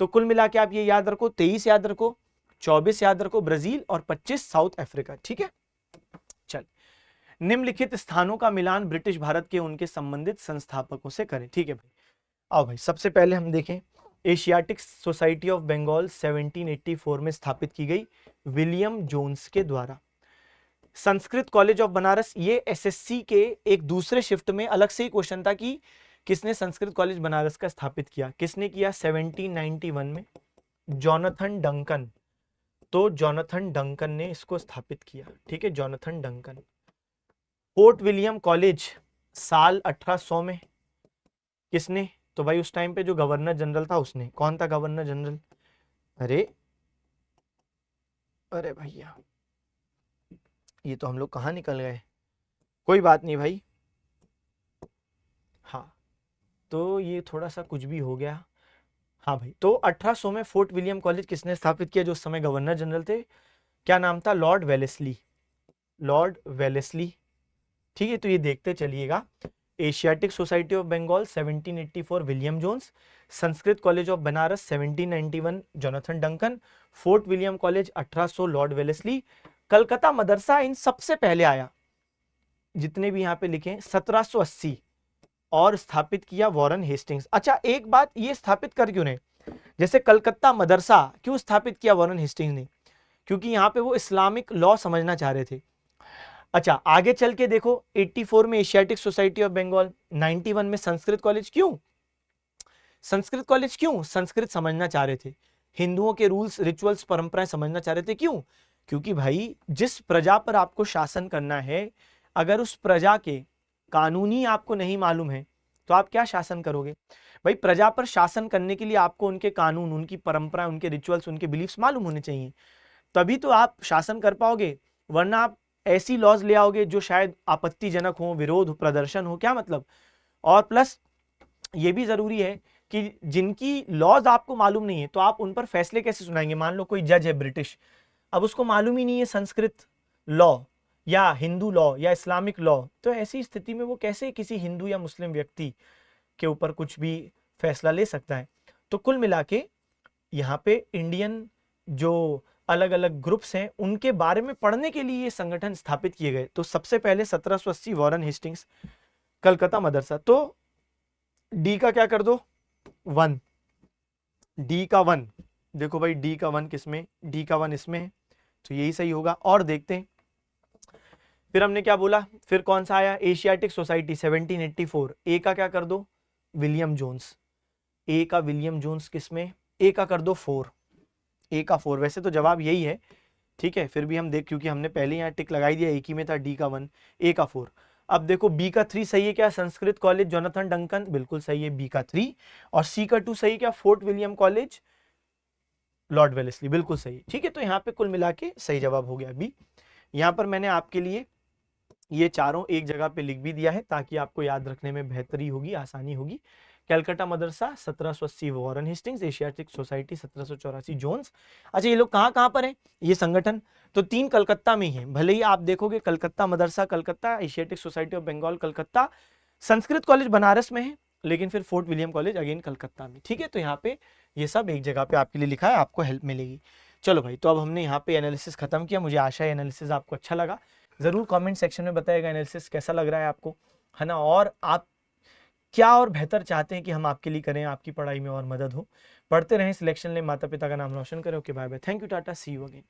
तो कुल मिला के आप ये याद रखो, 23 याद रखो, 24 याद रखो ब्राजील और 25 साउथ अफ्रीका, ठीक है। चल, निम्नलिखित स्थानों का मिलान ब्रिटिश भारत के उनके संबंधित संस्थापकों से करें, ठीक है भाई। आओ भाई, सबसे पहले हम देखें, एशियाटिक सोसाइटी ऑफ बंगाल 1784 में स्थापित की गई विलियम जोन्स के द्वारा। संस्कृत कॉलेज ऑफ बनारस, ये SSC के एक दूसरे शिफ्ट में अलग से ही क्वेश्चन था कि किसने संस्कृत कॉलेज बनारस का स्थापित किया, किसने किया, 1791 में जॉनथन डंकन, तो जॉनथन डंकन ने इसको स्थापित किया, ठीक है, Jonathan Duncan. Fort William college साल 1800 में किसने, तो भाई उस टाइम पे जो गवर्नर जनरल था उसने, कौन था गवर्नर जनरल, अरे भैया ये तो हम लोग कहाँ निकल गए, कोई बात नहीं भाई, हाँ तो ये थोड़ा सा कुछ भी हो गया, हाँ भाई। तो 1800 में फोर्ट विलियम कॉलेज किसने स्थापित किया, जो उस समय गवर्नर जनरल थे, क्या नाम था, लॉर्ड वेलेस्ली, लॉर्ड वेलेस्ली, ठीक है। तो ये देखते चलिएगा, Asiatic Society of Bengal 1784 William Jones, Sanskrit College of Banaras 1791 Jonathan Duncan, Fort William College 1800 Lord Wellesley, Calcutta Madrasa इन सबसे पहले आया, जितने भी यहाँ पे लिखे 1780, और स्थापित किया वॉरेन हेस्टिंग्स। अच्छा एक बात, ये स्थापित कर क्यों नहीं, जैसे कलकत्ता मदरसा क्यों स्थापित किया वॉरेन हेस्टिंग्स ने, क्योंकि यहाँ पे वो इस्लामिक लॉ समझना चाह रहे थे। अच्छा आगे चल के देखो, 84 में एशियाटिक सोसाइटी ऑफ बंगाल, 91 में संस्कृत कॉलेज, क्यों संस्कृत कॉलेज, क्यों संस्कृत समझना चाह रहे थे, हिंदुओं के रूल्स रिचुअल्स परंपराएं समझना चाह रहे थे, क्यों, क्योंकि भाई जिस प्रजा पर आपको शासन करना है, अगर उस प्रजा के कानूनी आपको नहीं मालूम है तो आप क्या शासन करोगे? भाई प्रजा पर शासन करने के लिए आपको उनके कानून, उनकी परंपरा, उनके रिचुअल्स, उनके बिलीफ्स मालूम होने चाहिए, तभी तो आप शासन कर पाओगे। वरना आप ऐसी लॉज ले आओगे जो शायद आपत्तिजनक हो, विरोध प्रदर्शन हो, क्या मतलब? और प्लस ये भी जरूरी है कि जिनकी लॉज आपको मालूम नहीं है तो आप उन पर फैसले कैसे सुनाएंगे? मान लो कोई जज है ब्रिटिश, अब उसको मालूम ही नहीं है संस्कृत लॉ या हिंदू लॉ या इस्लामिक लॉ, तो ऐसी स्थिति में वो कैसे किसी हिंदू या मुस्लिम व्यक्ति के ऊपर कुछ भी फैसला ले सकता है? तो कुल मिला के यहाँ पे इंडियन जो अलग अलग ग्रुप्स हैं उनके बारे में पढ़ने के लिए ये संगठन स्थापित किए गए। तो सबसे पहले 1780 वॉरेन हेस्टिंग्स, कलकत्ता मदरसा। तो डी का क्या कर दो? 1, डी का 1, देखो भाई डी का 1 किसमें? डी का 1 इसमें है, तो यही सही होगा। और देखते हैं फिर हमने क्या बोला, फिर कौन सा आया? एशियाटिक सोसाइटी 1784, ए का क्या कर दो? William Jones. ए का विलियम जोन्स किसमें? ए का कर दो 4, ए का 4। वैसे तो जवाब यही है, ठीक है, फिर भी हम देख, क्योंकि हमने पहले यहाँ टिक लगाई दिया, एक ही में था, डी का 1, ए का 4। अब देखो बी का 3 सही है क्या? संस्कृत कॉलेज जोनाथन डंकन, बिल्कुल सही है, बी का 3। और सी का 2 सही क्या? Fort William college Lord Wellesley, बिल्कुल सही। ठीक है, तो यहाँ पे कुल मिला के सही जवाब हो गया बी। यहाँ पर मैंने आपके लिए ये चारों एक जगह पे लिख भी दिया है ताकि आपको याद रखने में बेहतरी होगी, आसानी होगी। कलकत्ता मदरसा 1780 Warren Hastings, Asiatic society 1784 Jones. अच्छा, ये लोग कहाँ कहाँ पर हैं ये संगठन? तो 3 कलकत्ता में ही है। भले ही आप देखोगे Calcutta Madrasa Calcutta, Asiatic Society of Bengal Calcutta, Sanskrit College Banaras में है, लेकिन फिर Fort William College again Calcutta में। ठीक है, तो यहाँ पे ये सब एक जगह पे आपके लिए लिखा है, आपको हेल्प मिलेगी। चलो भाई, तो अब हमने यहाँ पे एनालिसिस खत्म किया। मुझे आशा है एनालिसिस आपको अच्छा लगा। जरूर कमेंट सेक्शन में बताइएगा एनालिसिस कैसा लग रहा है आपको, है ना, और आप क्या और बेहतर चाहते हैं कि हम आपके लिए करें, आपकी पढ़ाई में और मदद हो। पढ़ते रहें, सिलेक्शन लें, माता पिता का नाम रोशन करें। Okay, bye bye, thank you, tata, see you again.